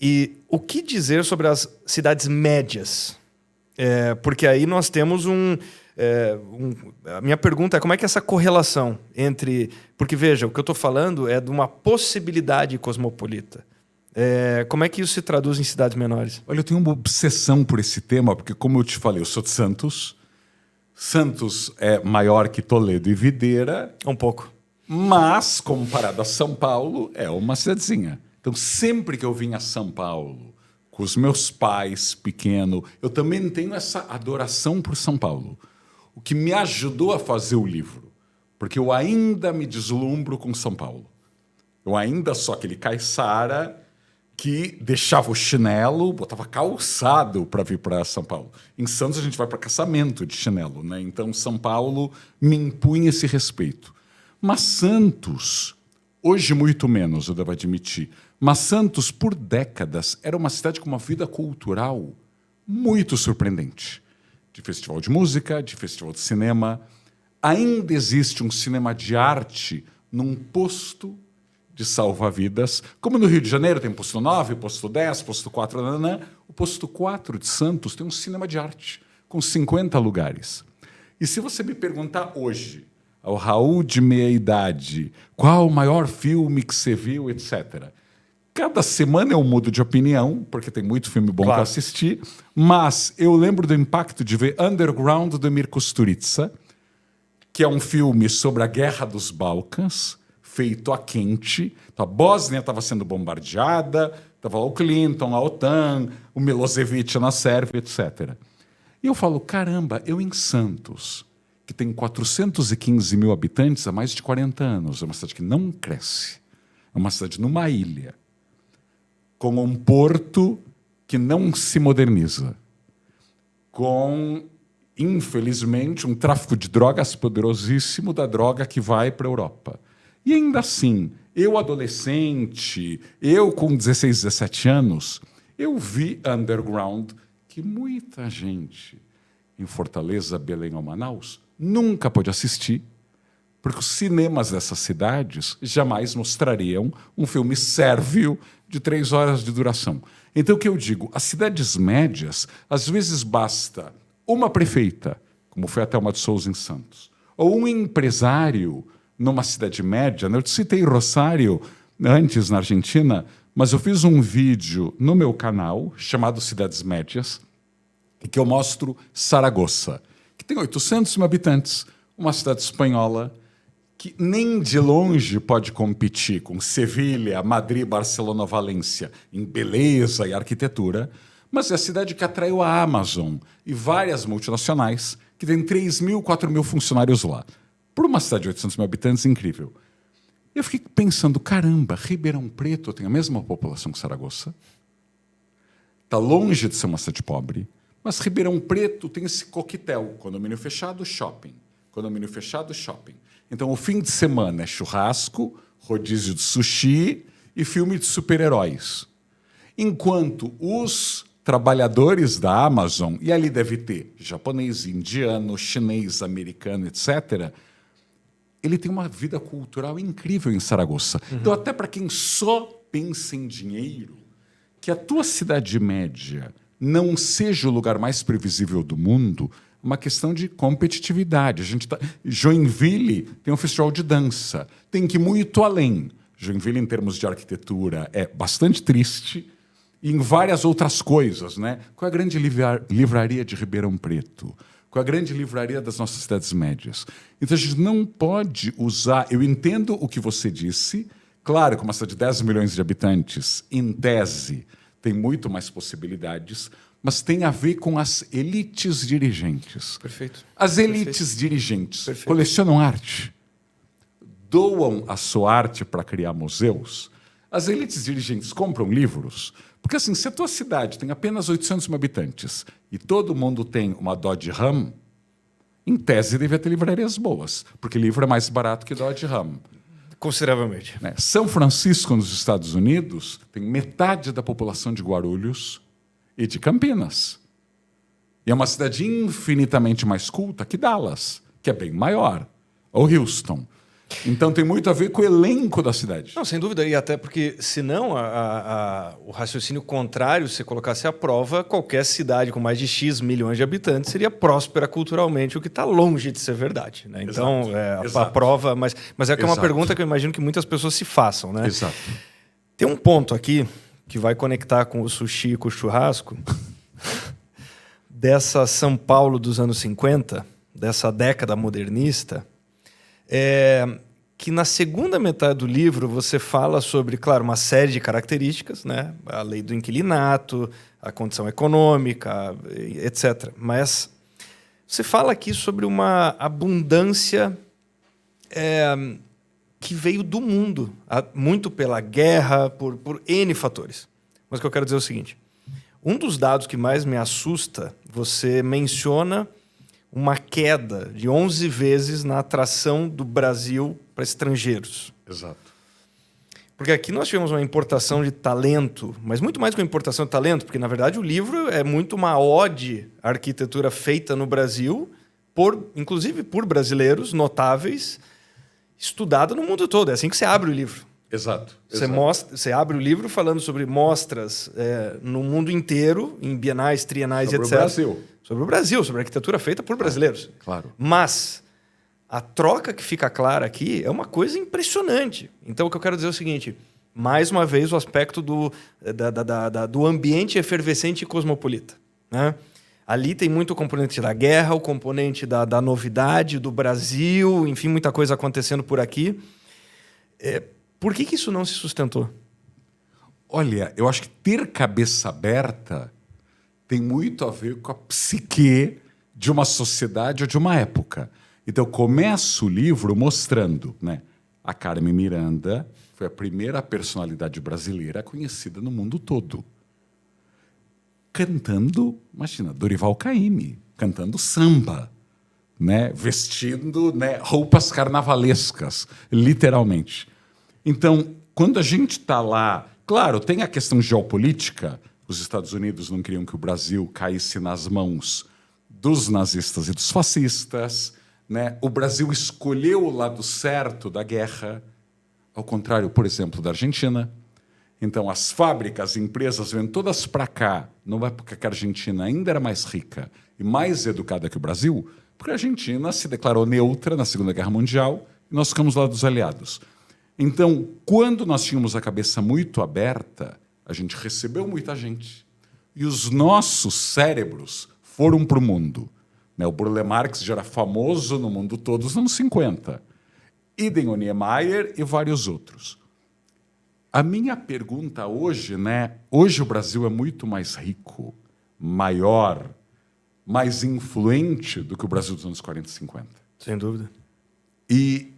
e o que dizer sobre as cidades médias? Porque aí nós temos a minha pergunta é como é que essa correlação entre... Porque, veja, o que eu estou falando é de uma possibilidade cosmopolita. Como é que isso se traduz em cidades menores? Olha, eu tenho uma obsessão por esse tema, porque, como eu te falei, eu sou de Santos. Santos é maior que Toledo e Videira. Um pouco. Mas, comparado a São Paulo, é uma cidadezinha. Então, sempre que eu vim a São Paulo, com os meus pais pequeno, eu também tenho essa adoração por São Paulo. O que me ajudou a fazer o livro. Porque eu ainda me deslumbro com São Paulo. Eu ainda sou aquele caiçara que deixava o chinelo, botava calçado para vir para São Paulo. Em Santos a gente vai para caçamento de chinelo, né? Então São Paulo me impunha esse respeito. Mas Santos, hoje muito menos, eu devo admitir, mas Santos por décadas era uma cidade com uma vida cultural muito surpreendente. De festival de música, de festival de cinema. Ainda existe um cinema de arte num posto de salva-vidas, como no Rio de Janeiro tem posto 9, posto 10, posto 4, nananã. O posto 4 de Santos tem um cinema de arte, com 50 lugares. E se você me perguntar hoje, ao Raul de meia-idade, qual o maior filme que você viu, etc. Cada semana eu mudo de opinião, porque tem muito filme bom para assistir, mas eu lembro do impacto de ver Underground, do Emir Kusturica, que é um filme sobre a Guerra dos Balcãs, feito a quente. Então, a Bósnia estava sendo bombardeada, estava lá o Clinton, a OTAN, o Milosevic na Sérvia, etc. E eu falo, caramba, eu em Santos, que tem 415 mil habitantes há mais de 40 anos, é uma cidade que não cresce, é uma cidade numa ilha, com um porto que não se moderniza, com, infelizmente, um tráfico de drogas poderosíssimo da droga que vai para a Europa. E ainda assim, eu adolescente, eu com 16, 17 anos, eu vi Underground que muita gente em Fortaleza, Belém ou Manaus nunca pôde assistir, porque os cinemas dessas cidades jamais mostrariam um filme sérvio de 3 horas de duração. Então, o que eu digo? As cidades médias, às vezes basta uma prefeita, como foi a Thelma de Souza em Santos, ou um empresário numa cidade média. Eu te citei Rosário antes, na Argentina, mas eu fiz um vídeo no meu canal chamado Cidades Médias, em que eu mostro Saragoça, que tem 800 mil habitantes, uma cidade espanhola que nem de longe pode competir com Sevilha, Madrid, Barcelona, Valência em beleza e arquitetura, mas é a cidade que atraiu a Amazon e várias multinacionais que tem 3 mil, 4 mil funcionários lá. Por uma cidade de 800 mil habitantes, incrível. Eu fiquei pensando, caramba, Ribeirão Preto tem a mesma população que Saragoça. Está longe de ser uma cidade pobre, mas Ribeirão Preto tem esse coquetel. Condomínio fechado, shopping. Condomínio fechado, shopping. Então, o fim de semana é churrasco, rodízio de sushi e filme de super-heróis. Enquanto os trabalhadores da Amazon, e ali deve ter japonês, indiano, chinês, americano, etc., ele tem uma vida cultural incrível em Saragoça. Então, até para quem só pensa em dinheiro, que a tua cidade média não seja o lugar mais previsível do mundo, uma questão de competitividade. Joinville tem um festival de dança, tem que ir muito além. Joinville, em termos de arquitetura, é bastante triste, e em várias outras coisas, né? Qual é a grande livraria de Ribeirão Preto? Qual é a grande livraria das nossas cidades médias? Então, a gente não pode usar... Eu entendo o que você disse. Claro que uma cidade de 10 milhões de habitantes, em tese, tem muito mais possibilidades, mas tem a ver com as elites dirigentes. Perfeito. As elites dirigentes colecionam arte, doam a sua arte para criar museus. As elites dirigentes compram livros. Porque, assim, se a tua cidade tem apenas 800 mil habitantes e todo mundo tem uma Dodge Ram, em tese devia ter livrarias boas, porque livro é mais barato que Dodge Ram. Consideravelmente. Né? São Francisco, nos Estados Unidos, tem metade da população de Guarulhos e de Campinas. E é uma cidade infinitamente mais culta que Dallas, que é bem maior, ou Houston. Então tem muito a ver com o elenco da cidade. Não, sem dúvida, e até porque, senão, o raciocínio contrário, se colocasse à prova, qualquer cidade com mais de X milhões de habitantes seria próspera culturalmente, o que está longe de ser verdade. Né? Então, a prova... Mas é que é uma pergunta que eu imagino que muitas pessoas se façam. Né? Exato. Tem um ponto aqui que vai conectar com o sushi e com o churrasco, dessa São Paulo dos anos 50, dessa década modernista, que na segunda metade do livro você fala sobre, claro, uma série de características, né? A lei do inquilinato, a condição econômica, etc. Mas você fala aqui sobre uma abundância que veio do mundo, muito pela guerra, por N fatores. Mas o que eu quero dizer é o seguinte, um dos dados que mais me assusta, você menciona uma queda de 11 vezes na atração do Brasil para estrangeiros. Exato. Porque aqui nós tivemos uma importação de talento, mas muito mais que uma importação de talento, porque, na verdade, o livro é muito uma ode à arquitetura feita no Brasil, inclusive por brasileiros notáveis, estudada no mundo todo. É assim que você abre o livro. Exato. Você abre o livro falando sobre mostras no mundo inteiro, em bienais, trienais, sobre etc. Sobre o Brasil. Sobre o Brasil, sobre a arquitetura feita por brasileiros. Claro. Mas a troca que fica clara aqui é uma coisa impressionante. Então, o que eu quero dizer é o seguinte, mais uma vez, o aspecto do ambiente efervescente e cosmopolita. Né? Ali tem muito o componente da guerra, o componente da novidade, do Brasil, enfim, muita coisa acontecendo por aqui. Por que isso não se sustentou? Olha, eu acho que ter cabeça aberta tem muito a ver com a psique de uma sociedade ou de uma época. Então, eu começo o livro mostrando, né? A Carmen Miranda foi a primeira personalidade brasileira conhecida no mundo todo. Cantando, imagina, Dorival Caymmi, cantando samba, né? Vestindo, né, roupas carnavalescas, literalmente. Então, quando a gente está lá... Claro, tem a questão geopolítica. Os Estados Unidos não queriam que o Brasil caísse nas mãos dos nazistas e dos fascistas. Né? O Brasil escolheu o lado certo da guerra, ao contrário, por exemplo, da Argentina. Então, as fábricas, as empresas vêm todas para cá, numa época que a Argentina ainda era mais rica e mais educada que o Brasil, porque a Argentina se declarou neutra na Segunda Guerra Mundial e nós ficamos lá dos aliados. Então, quando nós tínhamos a cabeça muito aberta, a gente recebeu muita gente. E os nossos cérebros foram para o mundo. Né? O Burle Marx já era famoso no mundo todo nos anos 50. Idem o Niemeyer e vários outros. A minha pergunta hoje, né? Hoje o Brasil é muito mais rico, maior, mais influente do que o Brasil dos anos 40 e 50. Sem dúvida. E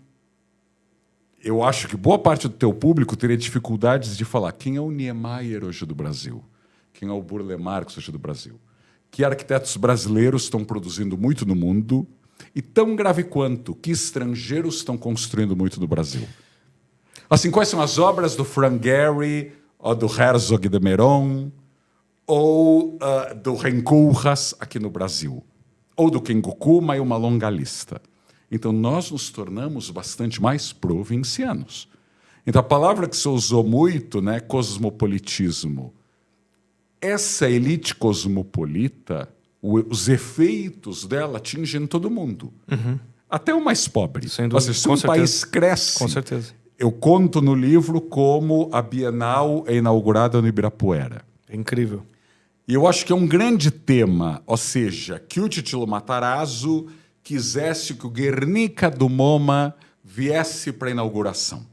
eu acho que boa parte do teu público teria dificuldades de falar quem é o Niemeyer hoje do Brasil, quem é o Burle Marx hoje do Brasil, que arquitetos brasileiros estão produzindo muito no mundo e, tão grave quanto, que estrangeiros estão construindo muito no Brasil. Assim, quais são as obras do Frank Gehry, ou do Herzog de Meuron, ou do Renkourras aqui no Brasil, ou do Kengo Kuma, e uma longa lista. Então, nós nos tornamos bastante mais provincianos. Então, a palavra que você usou muito, né, cosmopolitismo, essa elite cosmopolita, os efeitos dela atingem todo mundo. Uhum. Até o mais pobre. Sem dúvida. Se um país cresce... Com certeza. Eu conto no livro como a Bienal é inaugurada no Ibirapuera. É incrível. E eu acho que é um grande tema, ou seja, que o Titilo Matarazzo quisesse que o Guernica do MoMA viesse para a inauguração.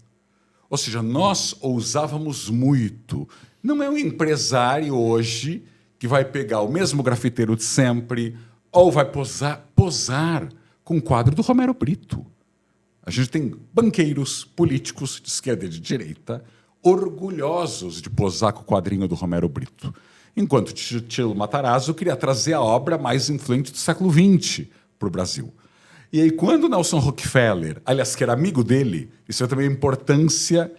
Ou seja, nós ousávamos muito. Não é um empresário hoje que vai pegar o mesmo grafiteiro de sempre ou vai posar com o quadro do Romero Brito. A gente tem banqueiros, políticos de esquerda e de direita orgulhosos de posar com o quadrinho do Romero Brito. Enquanto Titilo Matarazzo queria trazer a obra mais influente do século XX para o Brasil. E aí, quando Nelson Rockefeller, aliás, que era amigo dele, isso é também a importância...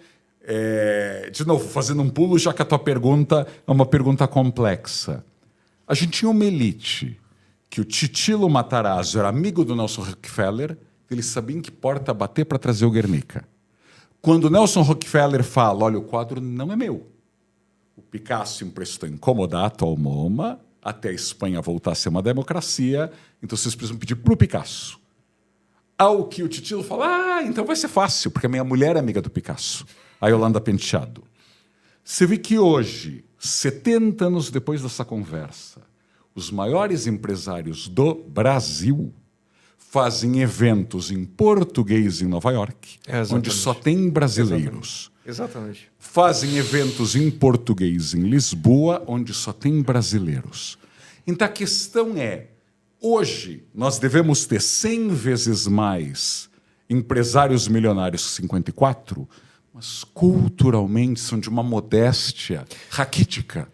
de novo, fazendo um pulo, já que a tua pergunta é uma pergunta complexa. A gente tinha uma elite que o Titilo Matarazzo era amigo do Nelson Rockefeller, Ele sabia em que porta bater para trazer o Guernica. Quando Nelson Rockefeller fala, olha, o quadro não é meu. O Picasso emprestou em comodato ao MoMA, até a Espanha voltar a ser uma democracia, então vocês precisam pedir para o Picasso. Ao que o Titilo fala, então vai ser fácil, porque a minha mulher é amiga do Picasso, a Yolanda Penteado. Você vê que hoje, 70 anos depois dessa conversa, os maiores empresários do Brasil fazem eventos em português em Nova York, onde só tem brasileiros. Exatamente. Fazem eventos em português em Lisboa, onde só tem brasileiros. Então a questão é, hoje nós devemos ter 100 vezes mais empresários milionários que 54, mas culturalmente são de uma modéstia raquítica.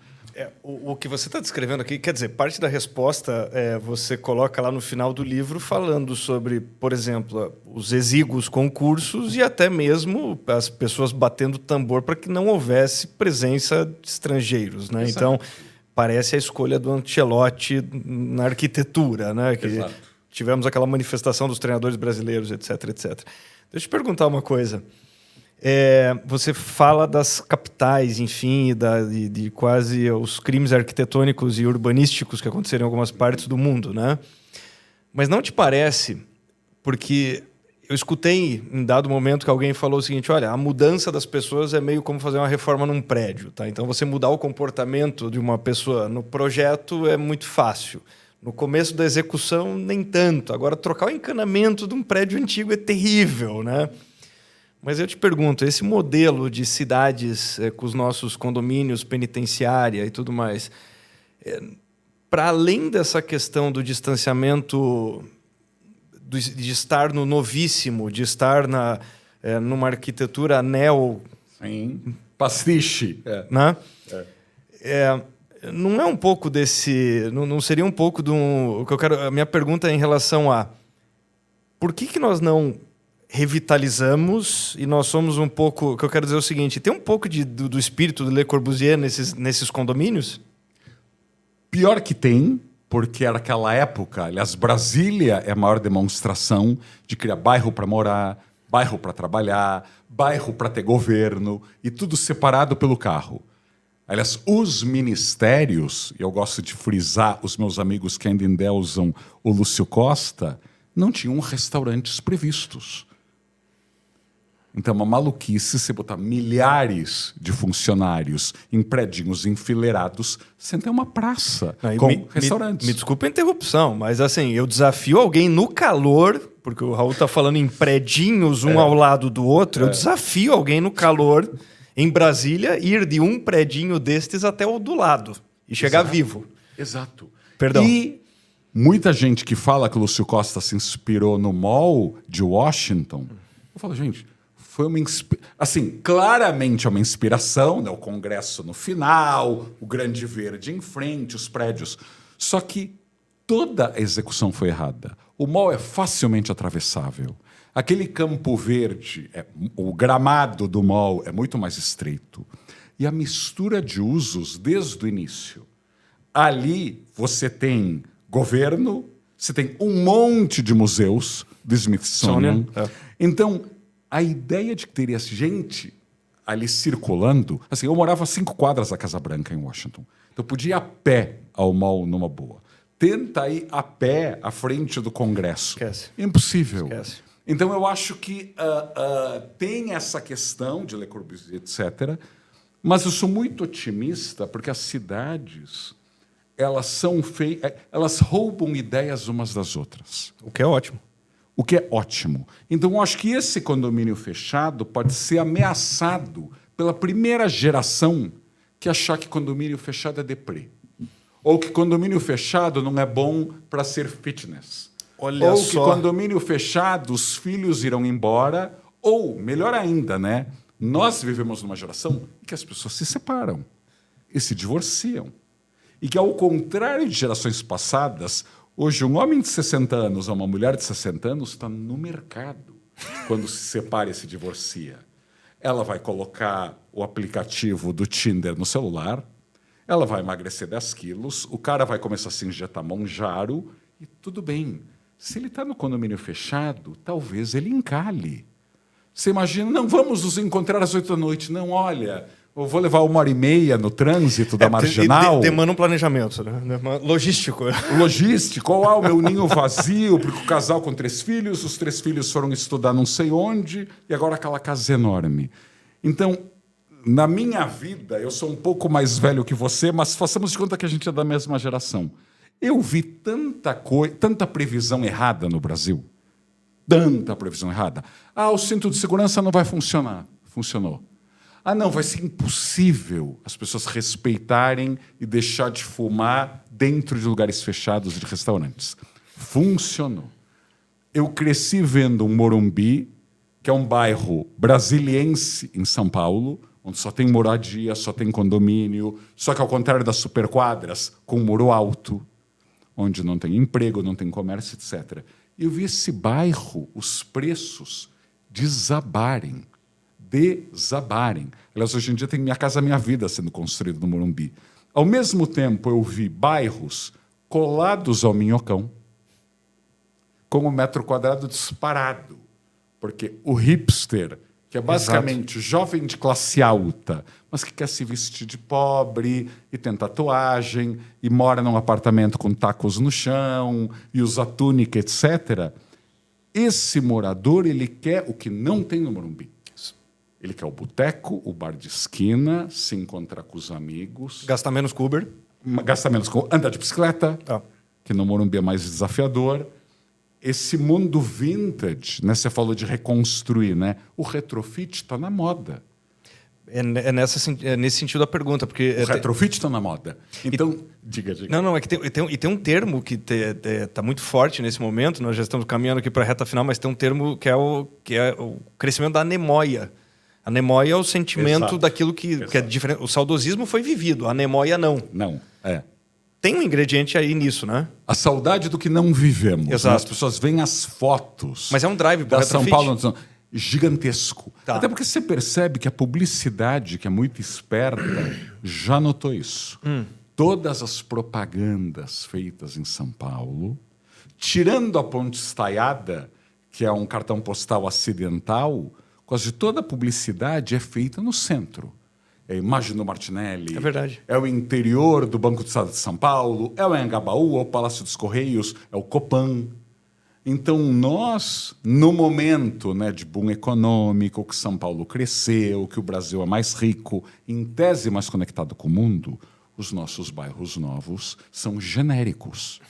O que você está descrevendo aqui, quer dizer, parte da resposta você coloca lá no final do livro falando sobre, por exemplo, os exíguos concursos e até mesmo as pessoas batendo tambor para que não houvesse presença de estrangeiros, né? Então, parece a escolha do Ancelotti na arquitetura, né? Que tivemos aquela manifestação dos treinadores brasileiros, etc, etc. Deixa eu te perguntar uma coisa. Você fala das capitais, enfim, de quase os crimes arquitetônicos e urbanísticos que aconteceram em algumas partes do mundo, né? Mas não te parece, porque eu escutei em dado momento que alguém falou o seguinte, olha, a mudança das pessoas é meio como fazer uma reforma num prédio, tá? Então você mudar o comportamento de uma pessoa no projeto é muito fácil. No começo da execução, nem tanto. Agora, trocar o encanamento de um prédio antigo é terrível, né? Mas eu te pergunto, esse modelo de cidades com os nossos condomínios, penitenciária e tudo mais, para além dessa questão do distanciamento, de estar no novíssimo, de estar numa arquitetura neo... Sim. Pastiche. Né? Não é um pouco desse... Não seria um pouco de um... O que eu quero, a minha pergunta é em relação a... Por que nós não revitalizamos e nós somos um pouco... O que eu quero dizer é o seguinte, tem um pouco do espírito do Le Corbusier nesses condomínios? Pior que tem, porque era aquela época, aliás, Brasília é a maior demonstração de criar bairro para morar, bairro para trabalhar, bairro para ter governo, e tudo separado pelo carro. Aliás, os ministérios, e eu gosto de frisar os meus amigos que ainda endeusam o Lúcio Costa, não tinham restaurantes previstos. Então, uma maluquice você botar milhares de funcionários em prédios enfileirados sem ter uma praça com restaurantes. Me desculpa a interrupção, mas assim, eu desafio alguém no calor, porque o Raul está falando em predinhos um ao lado do outro, eu desafio alguém no calor, em Brasília, ir de um predinho destes até o do lado e chegar vivo. Exato. Perdão. E muita gente que fala que o Lúcio Costa se inspirou no Mall de Washington, eu falo, gente... Foi uma assim, claramente é uma inspiração, né? O Congresso no final, o Grande Verde em frente, os prédios. Só que toda a execução foi errada. O mall é facilmente atravessável. Aquele Campo Verde, o gramado do mall é muito mais estreito. E a mistura de usos desde o início. Ali você tem governo, você tem um monte de museus do Smithsonian. Então... A ideia de que teria gente ali circulando... Assim, eu morava a 5 quadras da Casa Branca, em Washington. Então, eu podia ir a pé ao mall numa boa. Tenta ir a pé à frente do Congresso. Esquece. Impossível. Esquece. Então, eu acho que tem essa questão de Le Corbusier, etc. Mas eu sou muito otimista porque as cidades... elas roubam ideias umas das outras. O que é ótimo. O que é ótimo. Então, eu acho que esse condomínio fechado pode ser ameaçado pela primeira geração que achar que condomínio fechado é deprê. Ou que condomínio fechado não é bom para ser fitness. Olha ou só. que condomínio fechado, os filhos irão embora. Ou, melhor ainda, né? Nós vivemos numa geração em que as pessoas se separam e se divorciam. E que, ao contrário de gerações passadas... Hoje, um homem de 60 anos ou uma mulher de 60 anos está no mercado quando se separa e se divorcia. Ela vai colocar o aplicativo do Tinder no celular, ela vai emagrecer 10 quilos, o cara vai começar a se injetar Monjaro e tudo bem. Se ele está no condomínio fechado, talvez ele encalhe. Você imagina, não, vamos nos encontrar às 8 da noite. Não, olha, eu vou levar 1h30 no trânsito da Marginal. Demanda um planejamento, né? Logístico. Logístico, o meu ninho vazio, porque o casal com 3 filhos, os 3 filhos foram estudar não sei onde, e agora aquela casa enorme. Então, na minha vida, eu sou um pouco mais velho que você, mas façamos de conta que a gente é da mesma geração. Eu vi tanta previsão errada no Brasil. Tanta previsão errada. O cinto de segurança não vai funcionar. Funcionou. Não, vai ser impossível as pessoas respeitarem e deixar de fumar dentro de lugares fechados de restaurantes. Funcionou. Eu cresci vendo um Morumbi, que é um bairro brasiliense em São Paulo, onde só tem moradia, só tem condomínio, só que ao contrário das superquadras, com muro alto, onde não tem emprego, não tem comércio, etc. E eu vi esse bairro, os preços desabarem. Aliás, hoje em dia tem Minha Casa Minha Vida sendo construído no Morumbi. Ao mesmo tempo, eu vi bairros colados ao Minhocão, com o metro quadrado disparado. Porque o hipster, que é basicamente jovem de classe alta, mas que quer se vestir de pobre e tem tatuagem e mora num apartamento com tacos no chão e usa túnica, etc. Esse morador, ele quer o que não tem no Morumbi. Ele quer o boteco, o bar de esquina, se encontrar com os amigos. Gastar menos com Uber. Gastar menos com andar de bicicleta, que no Morumbi é mais desafiador. Esse mundo vintage, né? Você falou de reconstruir, né? O retrofit está na moda. É nesse sentido a pergunta, porque... O retrofit está na moda. Então, diga. Não, é que tem um termo que está muito forte nesse momento, nós já estamos caminhando aqui para a reta final, mas tem um termo que é o crescimento da anemoia. A anemoia é o sentimento daquilo que é diferente. O saudosismo foi vivido, a anemoia não. Não, é. Tem um ingrediente aí nisso, né? A saudade do que não vivemos. Exato. Né? As pessoas veem as fotos. Mas é um drive para São Paulo gigantesco. Tá. Até porque você percebe que a publicidade, que é muito esperta, já notou isso. Todas as propagandas feitas em São Paulo, tirando a Ponte Estaiada, que é um cartão postal acidental, quase toda a publicidade é feita no centro. É a imagem do Martinelli. É verdade. É o interior do Banco do Estado de São Paulo, é o Anhangabaú, é o Palácio dos Correios, é o Copan. Então, nós, no momento, né, de boom econômico, que São Paulo cresceu, que o Brasil é mais rico, em tese mais conectado com o mundo, os nossos bairros novos são genéricos.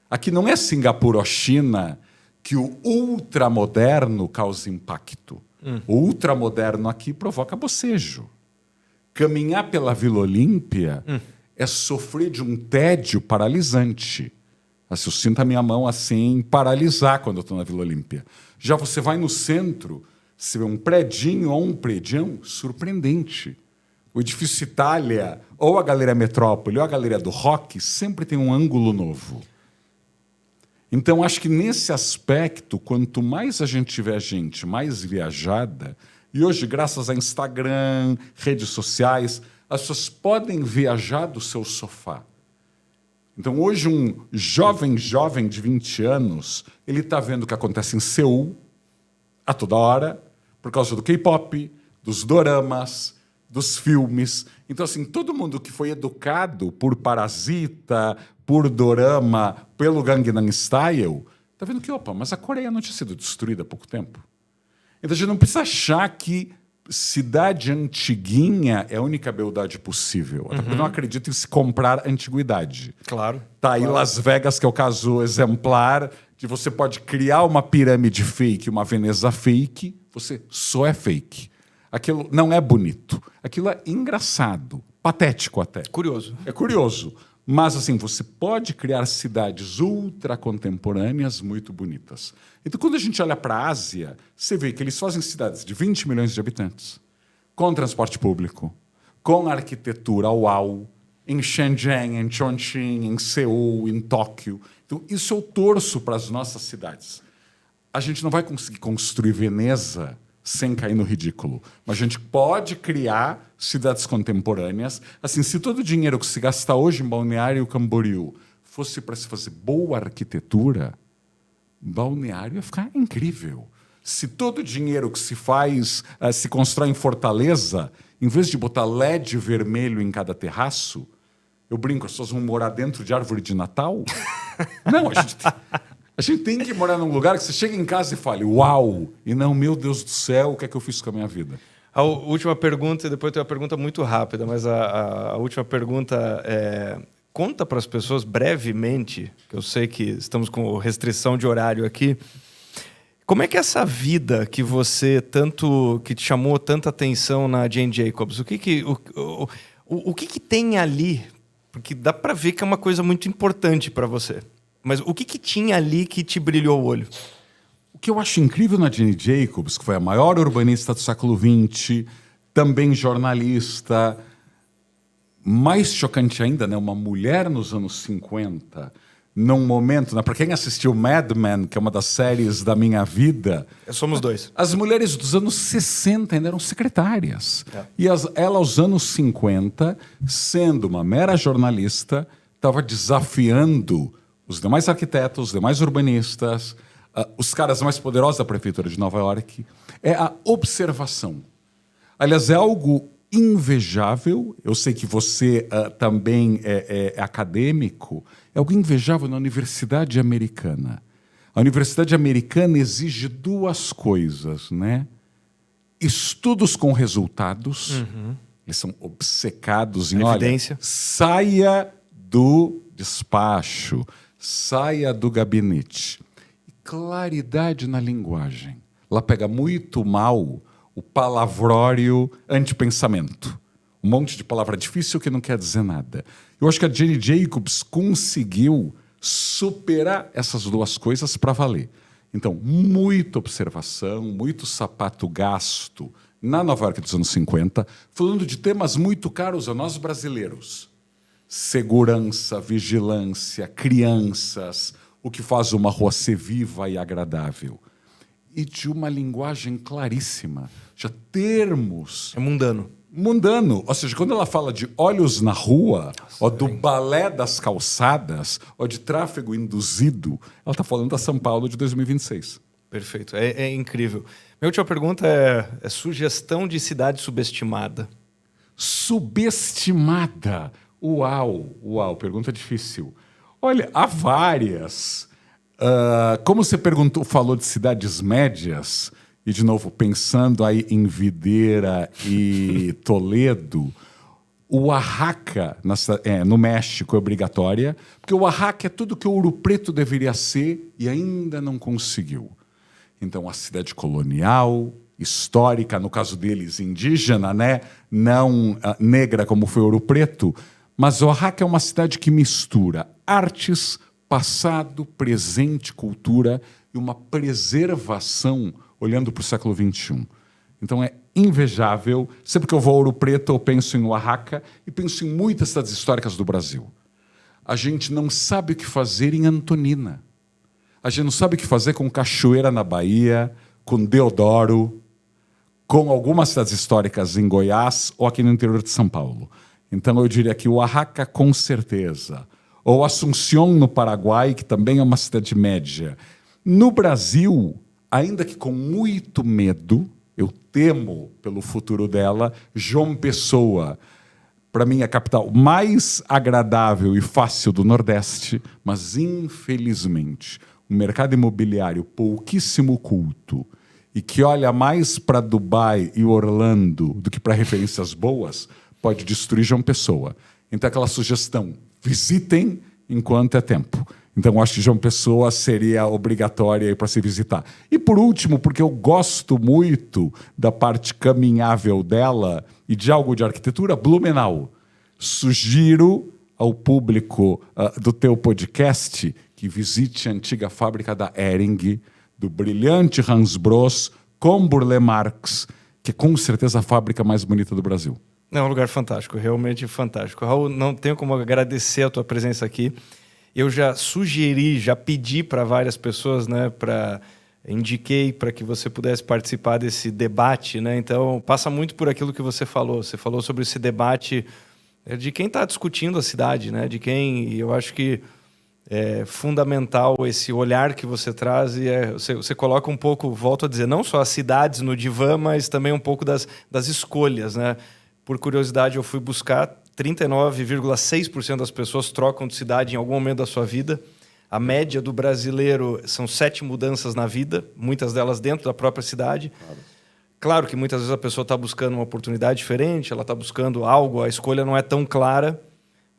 Aqui não é Singapura ou China que o ultramoderno causa impacto. O ultramoderno aqui provoca bocejo. Caminhar pela Vila Olímpia é sofrer de um tédio paralisante. Assim, eu sinto a minha mão assim paralisar quando eu estou na Vila Olímpia. Já você vai no centro, você vê um predinho ou um predião surpreendente. O edifício Itália, ou a Galeria Metrópole, ou a Galeria do Rock, sempre tem um ângulo novo. Então, acho que nesse aspecto, quanto mais a gente tiver gente mais viajada, e hoje, graças a Instagram, redes sociais, as pessoas podem viajar do seu sofá. Então, hoje, um jovem de 20 anos, ele está vendo o que acontece em Seul a toda hora, por causa do K-pop, dos doramas, dos filmes. Então, assim, todo mundo que foi educado por Parasita, por dorama, pelo Gangnam Style, está vendo que, mas a Coreia não tinha sido destruída há pouco tempo. Então, a gente não precisa achar que cidade antiguinha é a única beldade possível. Até porque eu não acredito em se comprar antiguidade. Claro. Tá aí Las Vegas, que é o caso exemplar, de você pode criar uma pirâmide fake, uma Veneza fake, você só é fake. Aquilo não é bonito. Aquilo é engraçado, patético até. Curioso. É curioso. Mas, assim, você pode criar cidades ultracontemporâneas muito bonitas. Então, quando a gente olha para a Ásia, você vê que eles fazem cidades de 20 milhões de habitantes, com transporte público, com arquitetura uau, em Shenzhen, em Chongqing, em Seul, em Tóquio. Então, isso eu torço para as nossas cidades. A gente não vai conseguir construir Veneza sem cair no ridículo. Mas a gente pode criar cidades contemporâneas. Assim, se todo o dinheiro que se gasta hoje em Balneário Camboriú fosse para se fazer boa arquitetura, Balneário ia ficar incrível. Se todo o dinheiro que se faz, se constrói em Fortaleza, em vez de botar LED vermelho em cada terraço, eu brinco, as pessoas vão morar dentro de árvore de Natal? Não, a gente tem que morar num lugar que você chega em casa e fale, uau! E não, meu Deus do céu, o que é que eu fiz com a minha vida? A última pergunta, e depois tem uma pergunta muito rápida, mas a última pergunta é... Conta para as pessoas brevemente, que eu sei que estamos com restrição de horário aqui, como é que é essa vida que você que te chamou tanta atenção na Jane Jacobs? O que tem ali? Porque dá para ver que é uma coisa muito importante para você. Mas o que tinha ali que te brilhou o olho? O que eu acho incrível na Jane Jacobs, que foi a maior urbanista do século XX, também jornalista, mais chocante ainda, né? Uma mulher nos anos 50, num momento... Né? Para quem assistiu Mad Men, que é uma das séries da minha vida... Somos dois. As mulheres dos anos 60 ainda eram secretárias. É. E ela, aos anos 50, sendo uma mera jornalista, estava desafiando os demais arquitetos, os demais urbanistas, os caras mais poderosos da prefeitura de Nova York. É a observação. Aliás, é algo invejável. Eu sei que você também é acadêmico. É algo invejável na Universidade Americana. A Universidade Americana exige duas coisas, né? Estudos com resultados. Eles são obcecados em, evidência. Olha, saia do despacho, saia do gabinete. E claridade na linguagem. Ela pega muito mal o palavrório antipensamento. Um monte de palavra difícil que não quer dizer nada. Eu acho que a Jane Jacobs conseguiu superar essas duas coisas para valer. Então, muita observação, muito sapato gasto na Nova York dos anos 50, falando de temas muito caros a nós brasileiros. Segurança, vigilância, crianças, o que faz uma rua ser viva e agradável. E de uma linguagem claríssima. Já termos... É mundano. Mundano. Ou seja, quando ela fala de olhos na rua, ou do balé das calçadas, ou de tráfego induzido, ela está falando da São Paulo de 2026. Perfeito. É incrível. Minha última pergunta é sugestão de cidade subestimada. Subestimada? Uau, pergunta difícil. Olha, há várias... como você falou de cidades médias, e de novo, pensando aí em Videira e Toledo, o Oaxaca, no México, é obrigatória, porque o Oaxaca é tudo que Ouro Preto deveria ser e ainda não conseguiu. Então, a cidade colonial, histórica, no caso deles, indígena, né? Não negra como foi Ouro Preto, mas Oaxaca é uma cidade que mistura artes, passado, presente, cultura e uma preservação olhando para o século XXI. Então é invejável. Sempre que eu vou a Ouro Preto, eu penso em Oaxaca e penso em muitas cidades históricas do Brasil. A gente não sabe o que fazer em Antonina. A gente não sabe o que fazer com Cachoeira, na Bahia, com Deodoro, com algumas cidades históricas em Goiás ou aqui no interior de São Paulo. Então eu diria que Oaxaca, com certeza. Ou Assunción, no Paraguai, que também é uma cidade média. No Brasil, ainda que com muito medo, eu temo pelo futuro dela, João Pessoa, para mim, a capital mais agradável e fácil do Nordeste, mas, infelizmente, um mercado imobiliário pouquíssimo culto e que olha mais para Dubai e Orlando do que para referências boas, pode destruir João Pessoa. Então, aquela sugestão, visitem enquanto é tempo. Então, eu acho que João Pessoa seria obrigatória para se visitar. E, por último, porque eu gosto muito da parte caminhável dela e de algo de arquitetura, Blumenau. Sugiro ao público do teu podcast que visite a antiga fábrica da Hering, do brilhante Hans Bros, com Burle Marx, que é com certeza a fábrica mais bonita do Brasil. É um lugar fantástico, realmente fantástico. Raul, não tenho como agradecer a tua presença aqui. Eu já sugeri, já pedi para várias pessoas, né, indiquei para que você pudesse participar desse debate, né? Então, passa muito por aquilo que você falou. Você falou sobre esse debate de quem está discutindo a cidade, né? De quem, eu acho que É fundamental esse olhar que você traz e você coloca um pouco, volto a dizer, não só as cidades no divã, mas também um pouco das escolhas, né? Por curiosidade, eu fui buscar 39,6% das pessoas trocam de cidade em algum momento da sua vida. A média do brasileiro são 7 mudanças na vida, muitas delas dentro da própria cidade. Claro que muitas vezes a pessoa está buscando uma oportunidade diferente, ela está buscando algo, a escolha não é tão clara,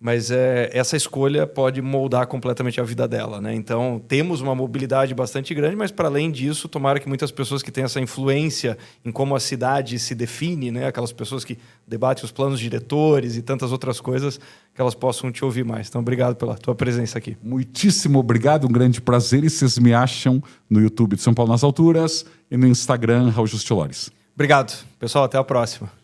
mas essa escolha pode moldar completamente a vida dela, né? Então, temos uma mobilidade bastante grande, mas, para além disso, tomara que muitas pessoas que têm essa influência em como a cidade se define, né? Aquelas pessoas que debatem os planos diretores e tantas outras coisas, que elas possam te ouvir mais. Então, obrigado pela tua presença aqui. Muitíssimo obrigado, um grande prazer. E vocês me acham no YouTube de São Paulo nas Alturas e no Instagram, Raul Justilores. Obrigado. Pessoal, até a próxima.